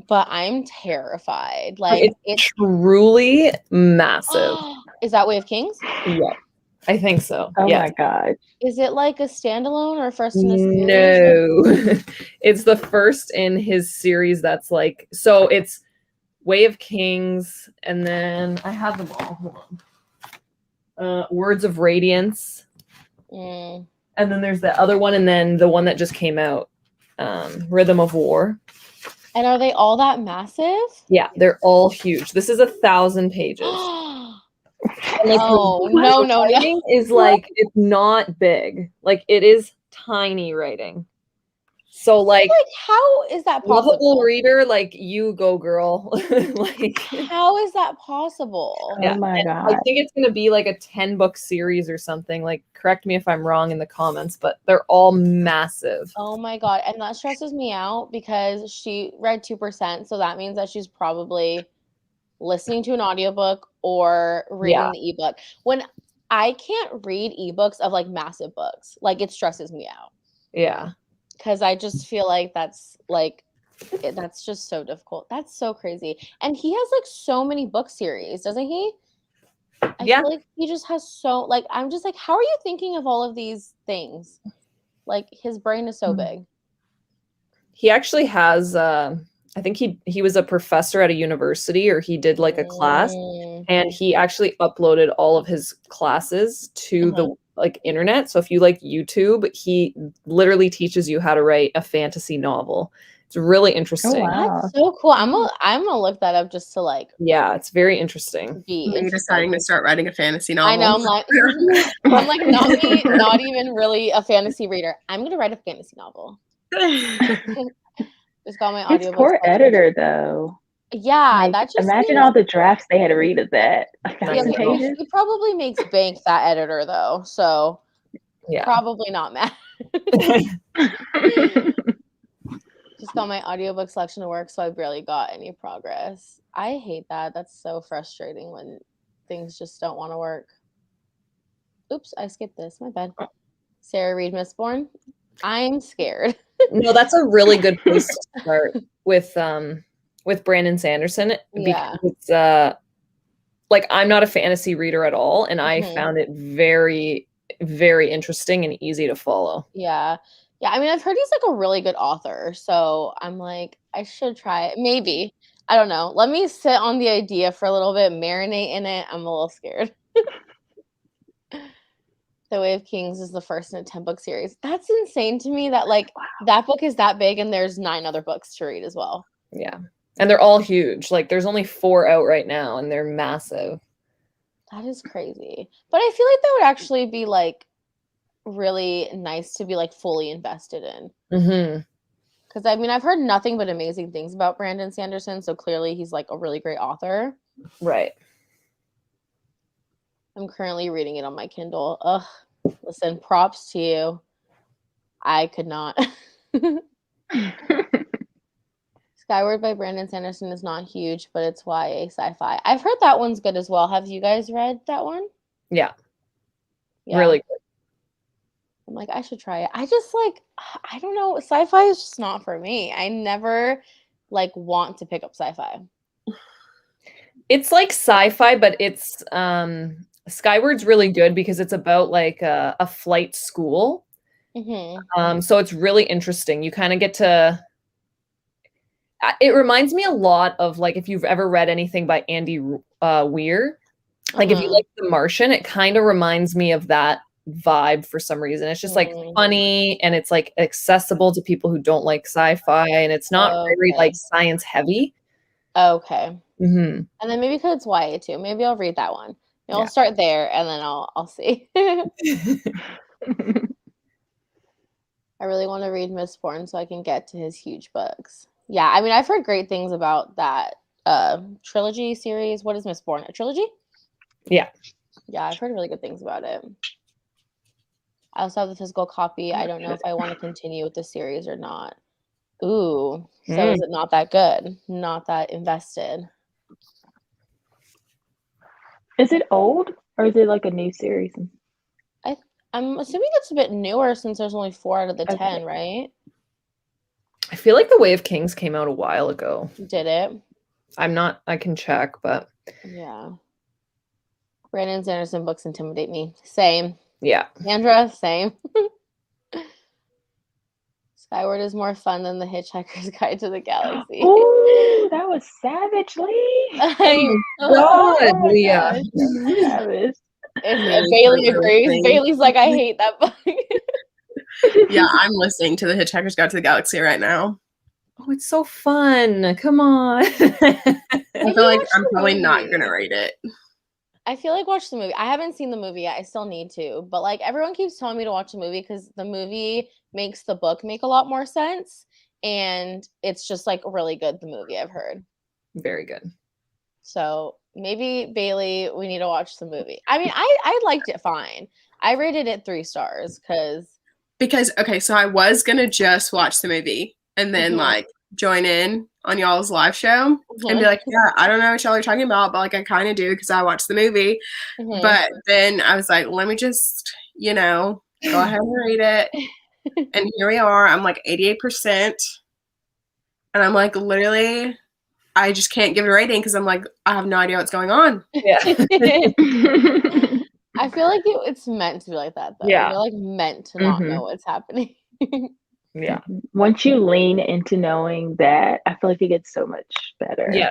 but I'm terrified. Like it's truly massive. Is that Way of Kings? Yeah, I think so. Oh yeah. my god. Is it like a standalone or first in a series? No. It's the first in his series that's like, so it's Way of Kings, and then I have them all. Hold on. Words of Radiance. And then there's the other one, and then the one that just came out, Rhythm of War. And are they all that massive? Yeah, they're all huge. This is 1,000 pages. Like, oh, no. Is like, it's not big. Like, it is tiny writing. So like how is that possible? Lovable reader, like, you go, girl. Like, how is that possible? Yeah. Oh my god. I think it's gonna be like a 10-book series or something. Like, correct me if I'm wrong in the comments, but they're all massive. Oh my god. And that stresses me out because she read 2%, so that means that she's probably listening to an audiobook or reading the ebook. When I can't read ebooks of like massive books, like, it stresses me out. Yeah. Because I just feel like that's just so difficult. That's so crazy. And he has like so many book series, doesn't he? I feel like he just has so, like, I'm just like, how are you thinking of all of these things? Like, his brain is so big. He actually has I think he was a professor at a university, or he did like a class, and he actually uploaded all of his classes to the like internet. So if you like YouTube, he literally teaches you how to write a fantasy novel. It's really interesting. Oh, wow. That's so cool. I'm gonna look that up just to like. Yeah, it's very interesting. Maybe deciding to start writing a fantasy novel. I know. I'm like not even really a fantasy reader. I'm gonna write a fantasy novel. Just got my audio. It's poor editor though. Yeah, like, that just imagine all the drafts they had to read of that. 1,000 pages. He probably makes bank, that editor, though. So probably not mad. Just got my audiobook selection to work, so I barely got any progress. I hate that. That's so frustrating when things just don't want to work. Oops, I skipped this. My bad. Sarah Reed Mistborn. I'm scared. No, that's a really good place to start with Brandon Sanderson, because it's like, I'm not a fantasy reader at all, and I found it very, very interesting and easy to follow. Yeah. I mean, I've heard he's like a really good author, so I'm like, I should try it. Maybe. I don't know. Let me sit on the idea for a little bit, marinate in it. I'm a little scared. The Way of Kings is the first in a 10-book series. That's insane to me that like that book is that big and there's 9 other books to read as well. Yeah. And they're all huge. Like, there's only 4 out right now and they're massive. That is crazy. But I feel like that would actually be like really nice to be like fully invested in. Because I mean, I've heard nothing but amazing things about Brandon Sanderson, so clearly he's like a really great author. Right. I'm currently reading it on my Kindle. Ugh, listen, props to you. I could not. Skyward by Brandon Sanderson is not huge, but it's YA sci-fi. I've heard that one's good as well. Have you guys read that one? Yeah. Really good. I'm like, I should try it. I just like, I don't know. Sci-fi is just not for me. I never like want to pick up sci-fi. It's like sci-fi, but it's Skyward's really good because it's about like a flight school. So it's really interesting. You kind of get to, It reminds me a lot of like if you've ever read anything by Andy Weir. Like if you like The Martian, it kind of reminds me of that vibe for some reason. It's just like funny and it's like accessible to people who don't like sci-fi, and it's not very like science heavy. Okay. Mm-hmm. And then maybe because it's YA too. Maybe I'll read that one. Maybe I'll start there and then I'll see. I really want to read Mistborn so I can get to his huge books. Yeah, I mean, I've heard great things about that trilogy series. What is Mistborn? A trilogy? Yeah. Yeah, I've heard really good things about it. I also have the physical copy. I don't know if I want to continue with the series or not. Ooh, so is it not that good? Not that invested? Is it old or is it like a new series? I'm assuming it's a bit newer since there's only 4 out of the 10, right? I feel like The Way of Kings came out a while ago. Did it? I can check, but yeah. Brandon Sanderson books intimidate me. Same. Yeah. Sandra, same. Skyward is more fun than The Hitchhiker's Guide to the Galaxy. Oh, that was savage, Lee. God, Leah. Savage. If Bailey agrees, Bailey's like, I hate that book. Yeah, I'm listening to The Hitchhiker's Guide to the Galaxy right now. Oh, it's so fun. Come on. I feel like I'm probably not going to rate it. I feel like watch the movie. I haven't seen the movie yet. I still need to. But like everyone keeps telling me to watch the movie because the movie makes the book make a lot more sense. And it's just like really good, the movie, I've heard. Very good. So maybe Bailey, we need to watch the movie. I mean, I liked it fine. I rated it 3 stars because okay, so I was gonna just watch the movie and then like join in on y'all's live show and be like, yeah, I don't know what y'all are talking about, but like I kind of do because I watched the movie. But then I was like, let me just, go ahead and read it. And here we are. I'm like 88%. And I'm like, literally, I just can't give it a rating because I'm like, I have no idea what's going on. Yeah. I feel like it's meant to be like that, though. Yeah. You're like meant to not know what's happening. Yeah. Once you lean into knowing that, I feel like it gets so much better. Yeah.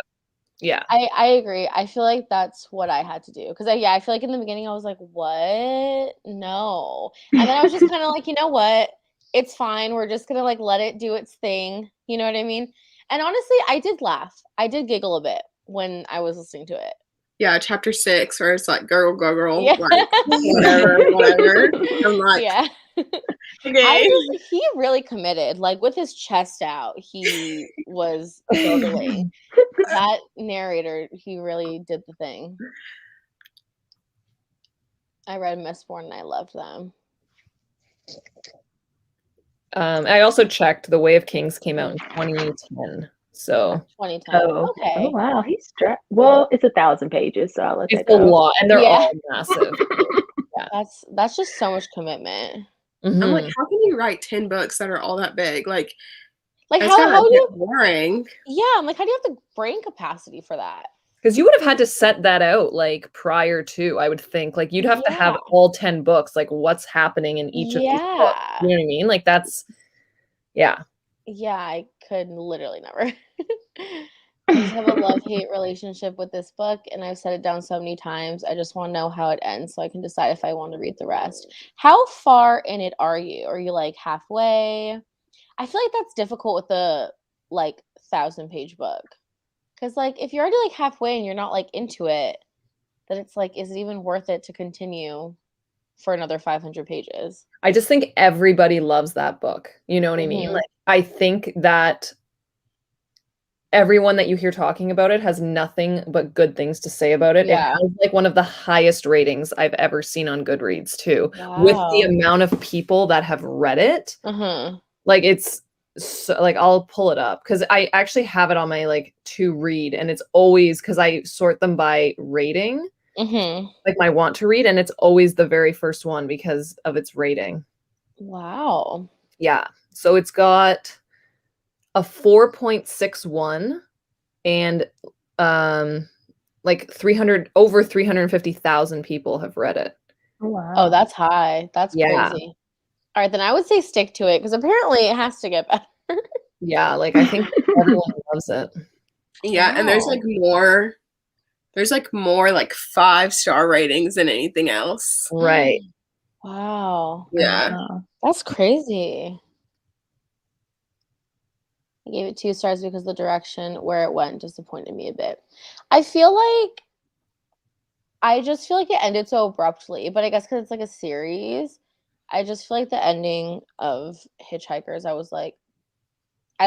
Yeah. I agree. I feel like that's what I had to do. Because I feel like in the beginning I was like, what? No. And then I was just kind of like, you know what? It's fine. We're just going to like let it do its thing. You know what I mean? And honestly, I did laugh. I did giggle a bit when I was listening to it. Yeah, chapter 6, where it's like girl, Yeah. like whatever. I'm like, yeah. Okay. He really committed. Like with his chest out, he was gurgling. That narrator, he really did the thing. I read Mistborn and I loved them. I also checked The Way of Kings came out in 2010. So 2010. Okay. Oh wow, he's well, it's 1,000 pages, so I'll let that go. It's a lot, and they're all massive. Yeah. That's just so much commitment. I'm like, how can you write 10 books that are all that big? Like how do you boring? Yeah, I'm like, how do you have the brain capacity for that? Because you would have had to set that out like prior to, I would think. Like you'd have to have all 10 books, like what's happening in each of these books. You know what I mean? Like that's Yeah, I could literally never. I just have a love-hate relationship with this book, and I've set it down so many times. I just want to know how it ends so I can decide if I want to read the rest. How far in it are you? Are you like halfway? I feel like that's difficult with the like 1,000-page book. Because like if you're already like halfway and you're not like into it, then it's like, is it even worth it to continue for another 500 pages? I just think everybody loves that book. You know what I mean? Like I think that everyone that you hear talking about it has nothing but good things to say about it. Yeah. It has like one of the highest ratings I've ever seen on Goodreads too. Wow. With the amount of people that have read it. Like it's so, like I'll pull it up because I actually have it on my like to read, and it's always because I sort them by rating. Like my want to read, and it's always the very first one because of its rating. Wow. Yeah. So it's got a 4.61 and like over 350,000 people have read it. Wow. Oh, that's high. That's crazy. All right, then I would say stick to it because apparently it has to get better. Yeah, like I think everyone loves it. Yeah, and there's Wow. like more 5-star ratings than anything else. Right. Wow. Yeah. Wow. That's crazy. I gave it 2 stars because the direction where it went disappointed me a bit. I just feel like it ended so abruptly, but I guess because it's like a series, I just feel like the ending of Hitchhikers, I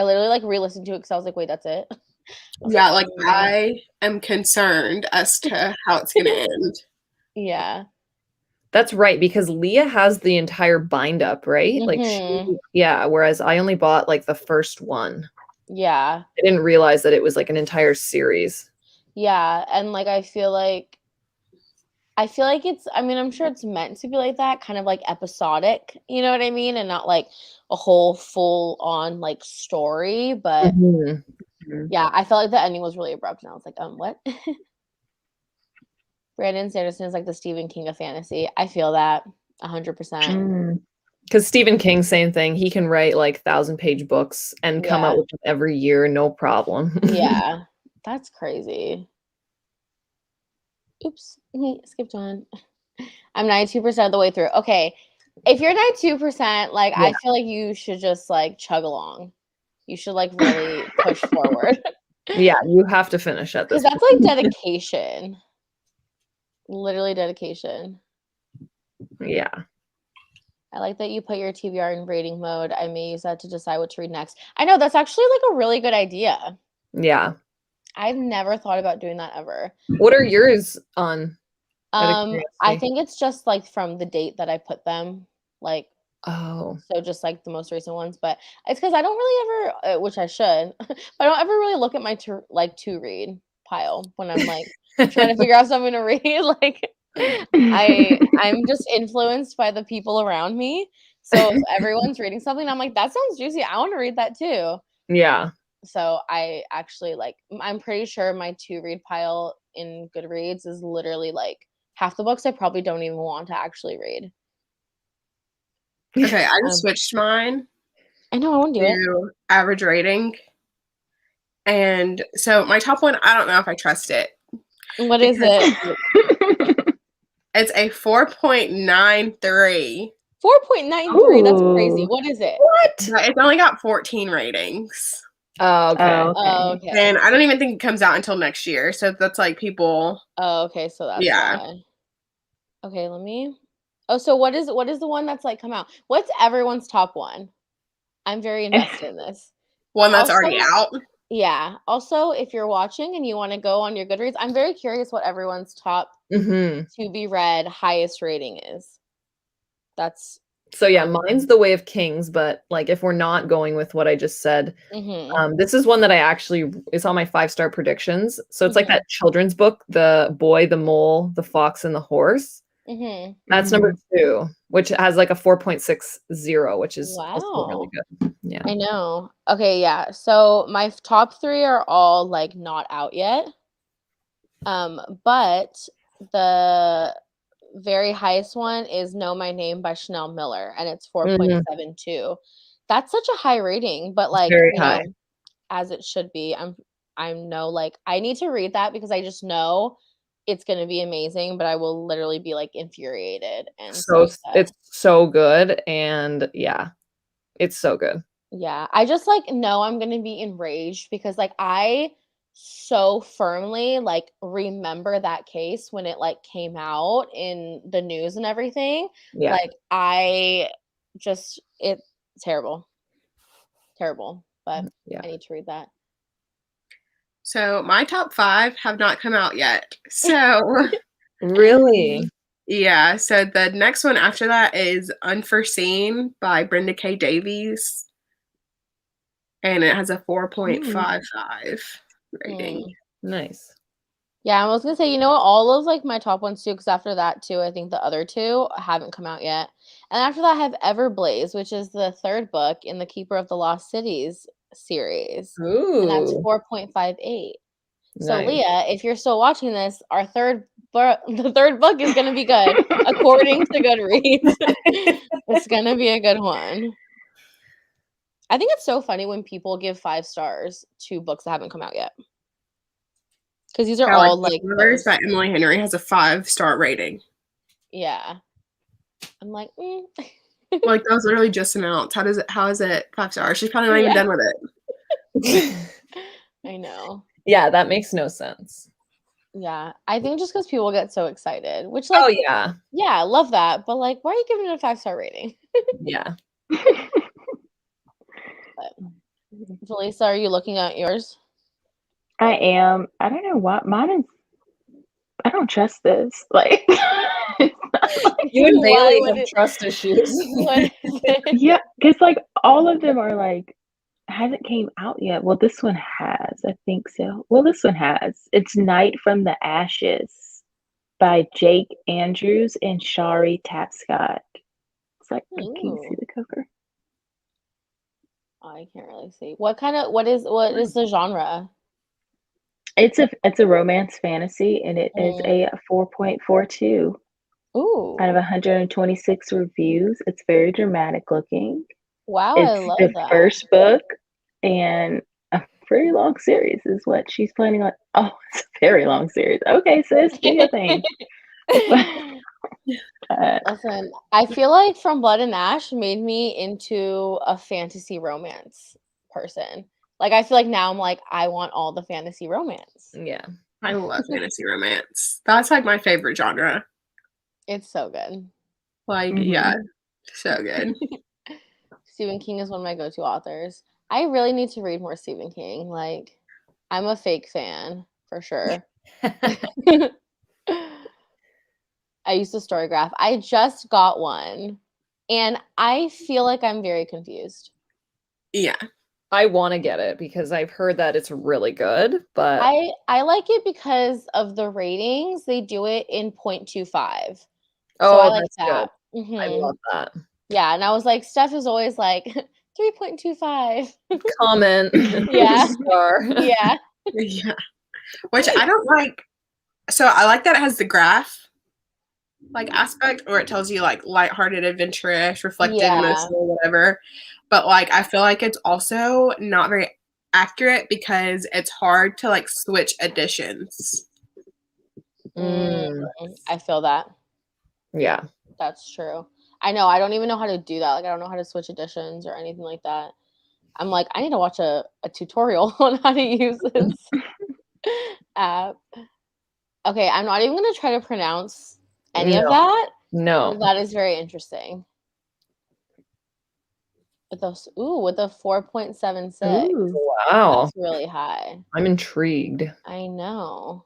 literally like re-listened to it because I was like, wait, that's it. I was Yeah, like, like oh, man. I am concerned as to how it's gonna end. Yeah. That's right, because Leah has the entire bind up, right? Like Mm-hmm. yeah, whereas I only bought like the first one. Yeah. I didn't realize that it was like an entire series. Yeah. And like I feel like I'm sure it's meant to be like that, kind of like episodic, you know what I mean? And not like a whole full on like story, but Mhm. yeah, I felt like the ending was really abrupt and I was like, what? Brandon Sanderson is like the Stephen King of fantasy. I feel that 100%. Mm. Because Stephen King, same thing. He can write like 1,000-page books and come Yeah. out with them every year, no problem. Yeah. That's crazy. Oops. Skipped one. I'm 92% of the way through. Okay. If you're 92%, like Yeah. I feel like you should just like chug along. You should like really push forward. Yeah, you have to finish at Because this that's point. like dedication. Literally dedication. Yeah. I like that you put your TBR in rating mode. I may use that to decide what to read next. I know that's actually like a really good idea. Yeah. I've never thought about doing that ever. What are yours on? Out of I curiosity? think it's just like from the date that I put them, like Oh. so just like the most recent ones. But it's because I don't really ever, which I should, but I don't ever really look at my to read pile when I'm like trying to figure out something to read. Like I'm just influenced by the people around me. So if everyone's reading something, I'm like, that sounds juicy. I want to read that too. Yeah. So I actually I'm pretty sure my to read pile in Goodreads is literally like half the books I probably don't even want to actually read. Okay, I just switched mine I know I want to do it. to average rating. And so my top one, I don't know if I trust it. What is Because it? it's a 4.93. 4.93. That's crazy. Ooh. What is it? What? But it's only got 14 ratings. Oh, okay. Oh, Oh, okay. okay. And I don't even think it comes out until next year. So that's like people. Oh, okay. So that's Yeah. why. Okay, let me. Oh, so what is the one that's like come out? What's everyone's top one? I'm very invested in this. One that's Also, already out. yeah. Also, if you're watching and you want to go on your Goodreads, I'm very curious what everyone's top Mm-hmm. to be read highest rating is. That's So yeah, mine's The Way of Kings, but like if we're not going with what I just said, this is one that it's on my 5-star predictions. So it's like that children's book, The Boy, the Mole, the Fox, and the Horse. That's number 2, which has like a 4.60, which is also really Wow. good. Yeah. I know. Okay, yeah. So my top 3 are all like not out yet. But the very highest one is Know My Name by Chanel Miller, and it's 4.72. That's such a high rating, but like, Very high. as it should be. I know like I need to read that because I just know it's gonna be amazing, but I will literally be like infuriated and so upset. It's so good, and yeah, it's so good. Yeah, I just like know I'm gonna be enraged because like I so firmly like remember that case when it like came out in the news and everything. Yeah. Like I just it's terrible. Terrible. But Yeah. I need to read that. So my top 5 have not come out yet. So Really? yeah. So the next one after that is Unforeseen by Brenda K. Davies. And it has a 4.55 rating. Nice. Yeah, I was gonna say, all of like my top ones too, because after that too, I think the other 2 haven't come out yet. And after that, I have Everblaze, which is the 3rd book in the Keeper of the Lost Cities series. And that's Ooh. 4.58. So Nice. Leah, if you're still watching this, the 3rd book is gonna be good, according to Goodreads. It's gonna be a good one. I think it's so funny when people give 5 stars to books that haven't come out yet. Because these are all like Brothers by Emily Henry has a 5-star rating. Yeah. I'm like, Like that was literally just announced. How is it 5 stars? She's probably not even done with it. I know. Yeah, that makes no sense. Yeah. I think just because people get so excited, which like, oh yeah. Yeah, I love that. But like, why are you giving it a 5-star rating? Yeah. But, Felisa, are you looking at yours? I am. I don't know why. Mine is. I don't trust this. Like, it's not like You and Why Bailey would have it- trust issues. What is it? yeah, because like all of them are like hasn't came out yet. Well, this one has. I think so. Well, this one has. It's Night from the Ashes by Jake Andrews and Shari Tapscott. It's like, can you see Ooh. the cover? I can't really see. What is the genre? It's a romance fantasy, and it is a 4.42 Ooh. out of 126 reviews. It's very dramatic looking. Wow, I It's love the that. first book, and a very long series is what she's planning on. Oh, it's a very long series. Okay, sis, do your thing. Listen, I feel like From Blood and Ash made me into a fantasy romance person. Like, I feel like now I'm like, I want all the fantasy romance. Yeah. I love fantasy romance. That's like my favorite genre. It's so good. Like, yeah, so good. Stephen King is one of my go-to authors. I really need to read more Stephen King. Like, I'm a fake fan for sure. I used to Storygraph. I just got one, and I feel like I'm very confused. Yeah. I want to get it because I've heard that it's really good, but I like it because of the ratings. They do it in 0.25. oh, So I like that's that. good. Mhm. I love that. Yeah, and I was like, Steph is always like 3.25. Comment. Yeah. Star. Yeah. Yeah. Which I don't like. So I like that it has the graph like aspect, or it tells you like lighthearted, adventurous, reflective, Yeah. emotional, whatever. But like I feel like it's also not very accurate because it's hard to like switch editions. I feel that. Yeah. That's true. I know. I don't even know how to do that. Like, I don't know how to switch editions or anything like that. I'm like, I need to watch a tutorial on how to use this app. Okay, I'm not even going to try to pronounce any of that. No. That is very interesting. With those, with a 4.76. Wow. That's really high. I'm intrigued. I know.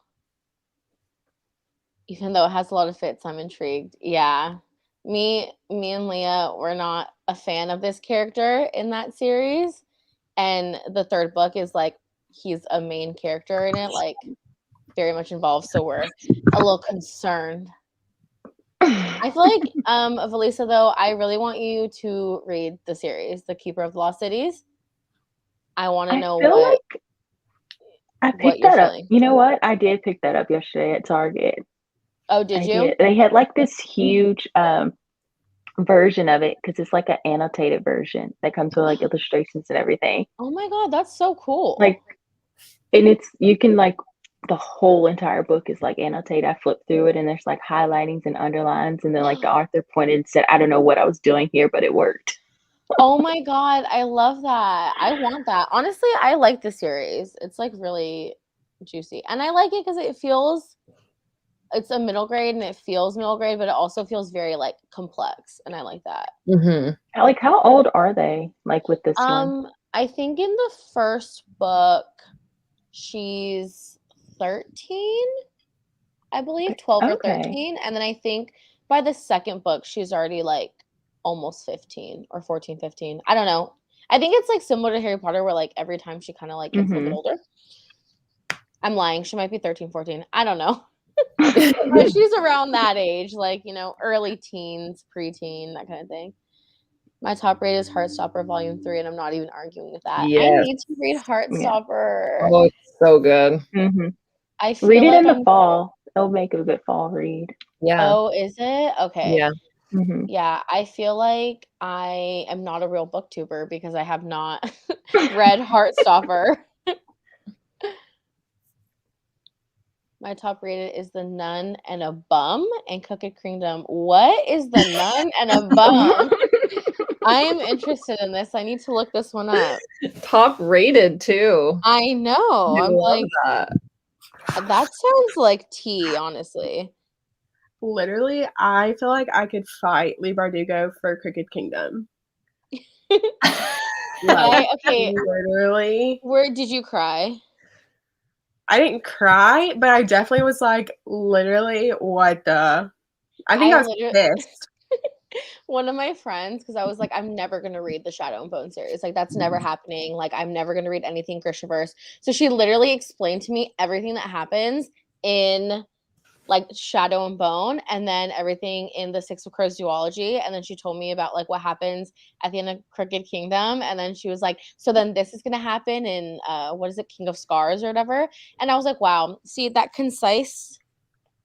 Even though it has a lot of fits, I'm intrigued. Yeah. Me and Leah were not a fan of this character in that series. And the third book is like he's a main character in it, like very much involved. So we're a little concerned. I feel like, Valisa, though, I really want you to read the series, The Keeper of the Lost Cities. I want to know what I picked that up. You know what? I did pick that up yesterday at Target. Oh, did you? Did. They had like this huge version of it because it's like an annotated version that comes with like illustrations and everything. Oh my god, that's so cool. Like, and it's you can like the whole entire book is like annotated. I flipped through it and there's like highlightings and underlines, and then like the author pointed and said, "I don't know what I was doing here, but it worked." Oh my god, I love that. I want that. Honestly, I like the series. It's like really juicy. And I like it because it's a middle grade and it feels middle grade, but it also feels very like complex. And I like that. Like, how old are they? Like with this one? I think in the first book, she's 13, I believe, 12 or 13. And then I think by the second book, she's already like almost 15 or 14, 15. I don't know. I think it's like similar to Harry Potter where like every time she kind of like gets a little bit older. I'm lying. She might be 13, 14. I don't know. But she's around that age, like, early teens, preteen, that kind of thing. My top rate is Heartstopper Volume 3, and I'm not even arguing with that. Yes. I need to read Heartstopper. Oh, it's so good. I feel read it like in the fall. It'll make it a good fall read. Yeah. Oh, is it? Okay. Yeah. Mhm. Yeah, I feel like I am not a real booktuber because I have not read Heartstopper. My top rated is The Nun and a Bum and Crooked Kingdom. What is The Nun and a Bum? I am interested in this. I need to look this one up. Top rated too. I know. I I'm love like, that. that sounds like tea, honestly. Literally, I feel like I could fight Lee Bardugo for Crooked Kingdom. Like, Okay. literally. Where did you cry? I didn't cry, but I definitely was like, literally, what the? I think I was pissed. One of my friends, because I was like, I'm never going to read the Shadow and Bone series. Like, that's never happening. Like, I'm never going to read anything Christianverse. So she literally explained to me everything that happens in like Shadow and Bone, and then everything in the Six of Crows duology. And then she told me about like what happens at the end of Crooked Kingdom. And then she was like, so then this is going to happen in what is it, King of Scars or whatever. And I was like, wow, see, that concise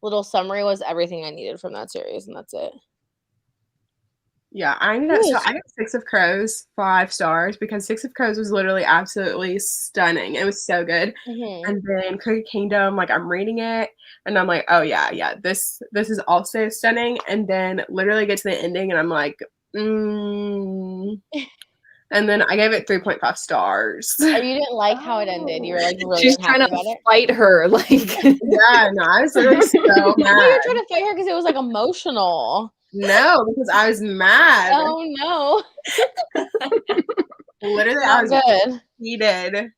little summary was everything I needed from that series, and that's it. Yeah, I ended up, so I got Six of Crows 5 stars because Six of Crows was literally absolutely stunning. It was so good. Mm-hmm. And then Crooked Kingdom, like I'm reading it and I'm like, oh yeah, this is also stunning. And then literally get to the ending and I'm like, and then I gave it 3.5 stars. Oh, you didn't like how it ended. You were like really She's unhappy trying about to it. fight her. Like, Yeah, no, I was literally so I thought you mad. were trying to fight her because it was like emotional. No, because I was mad. Oh no. Literally, Not I was good. heated.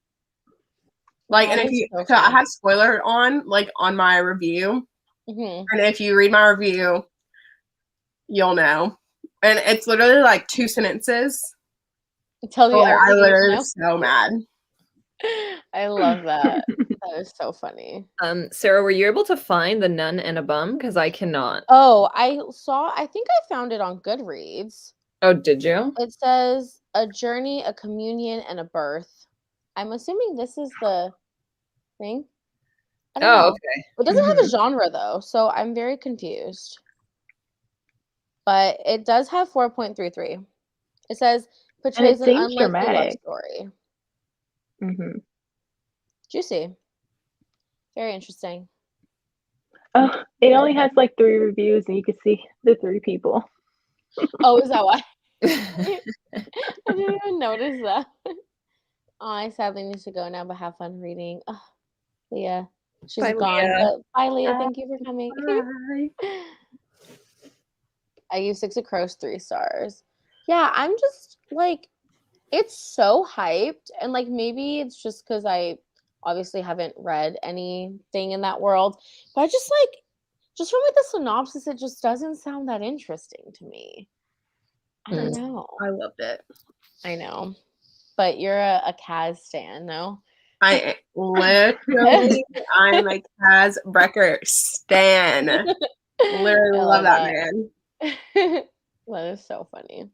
Like, and That if is you, so so I funny. have spoiler on, like, on my review. Mhm. And if you read my review, you'll know. And it's literally like 2 sentences. It tells you Oh, I everything you need to literally know. was so mad. I love that. That is so funny. Sarah, were you able to find The Nun and a Bum? Because I cannot. Oh, I think I found it on Goodreads. Oh, did you? It says a journey, a communion, and a birth. I'm assuming this is the thing. I don't know. Okay. It doesn't have a genre though, so I'm very confused. But it does have 4.33. It says And portrays it an seems unlikely love dramatic. story. Mhm. Juicy. Very interesting. Oh, it only has like 3 reviews, and you can see the 3 people. Oh, is that why? I didn't even notice that. Oh, I sadly need to go now, but have fun reading. Oh, Leah, she's Bye, gone. Leah. But bye, Leah. Thank you for coming. Bye. I use Six of Crows 3 stars. Yeah, I'm just like, it's so hyped, and like maybe it's just because I obviously haven't read anything in that world, but I just like, just from like the synopsis, it just doesn't sound that interesting to me. I don't know. I loved it. I know, but you're a Kaz stan, no? I literally, I'm a Kaz Brecker stan. Literally love that man. That is so funny.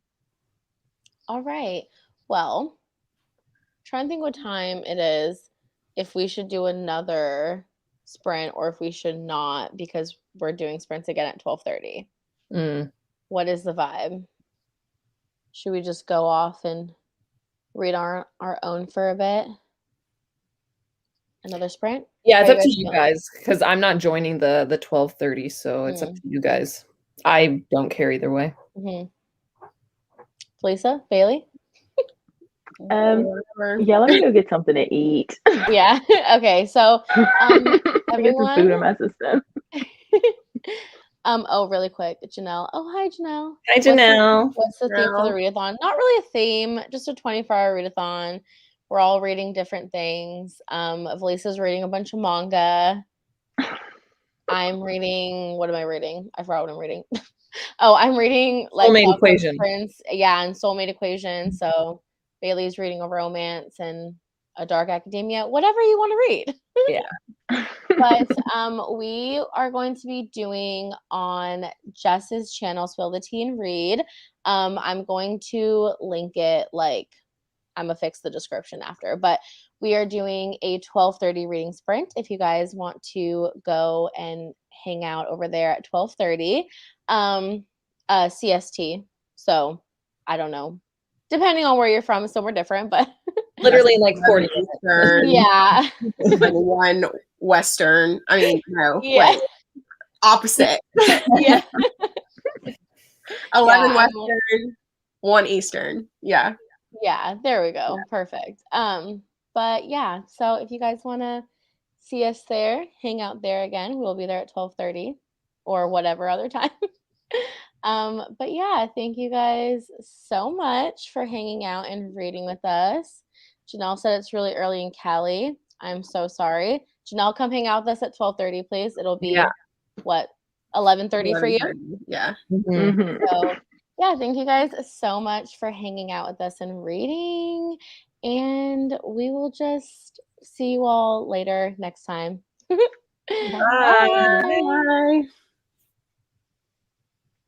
All right. Well, trying to think what time it is, if we should do another sprint or if we should not, because we're doing sprints again at 12:30. What is the vibe? Should we just go off and read our own for a bit? Another sprint? Yeah, it's How up to you feeling? guys because I'm not joining the 12:30, so it's up to you guys. I don't care either way. Felisa, Bailey? Yeah, let me go get something to eat. Yeah. Okay. So, I get some food in everyone. my system. Oh, really quick, Janelle. Oh, hi, Janelle. Hi, Janelle. What's the theme for the readathon? Not really a theme, just a 24-hour readathon. We're all reading different things. Valisa's reading a bunch of manga. I'm reading, what am I reading? I forgot what I'm reading. Oh, I'm reading like Soulmate Equation. Prince, yeah, and Soulmate Equation. So Bailey's reading a romance and a dark academia, whatever you want to read. Yeah. But we are going to be doing on Jess's channel, Spill the Tea and Read. I'm going to link it, like I'm gonna fix the description after, but we are doing a 12:30 reading sprint. If you guys want to go and hang out over there at 12:30. CST. So I don't know. Depending on where you're from, so we're different, but Literally in like 40 minutes. Eastern, yeah. and 1 Western. I mean, no, Yeah. wait. Opposite. Yeah. 11 Yeah, Western, 1 Eastern. Yeah. Yeah, there we go. Perfect. But yeah, so if you guys want to see us there, hang out there again, we'll be there at 12:30 or whatever other time. But yeah, thank you guys so much for hanging out and reading with us. Janelle said it's really early in Cali. I'm so sorry. Janelle, come hang out with us at 12:30, please. It'll be Yeah. what, 11:30 for you? 11:30. Yeah. Mhm. So yeah, thank you guys so much for hanging out with us and reading. And we will just see you all later next time. Bye. Bye. Bye.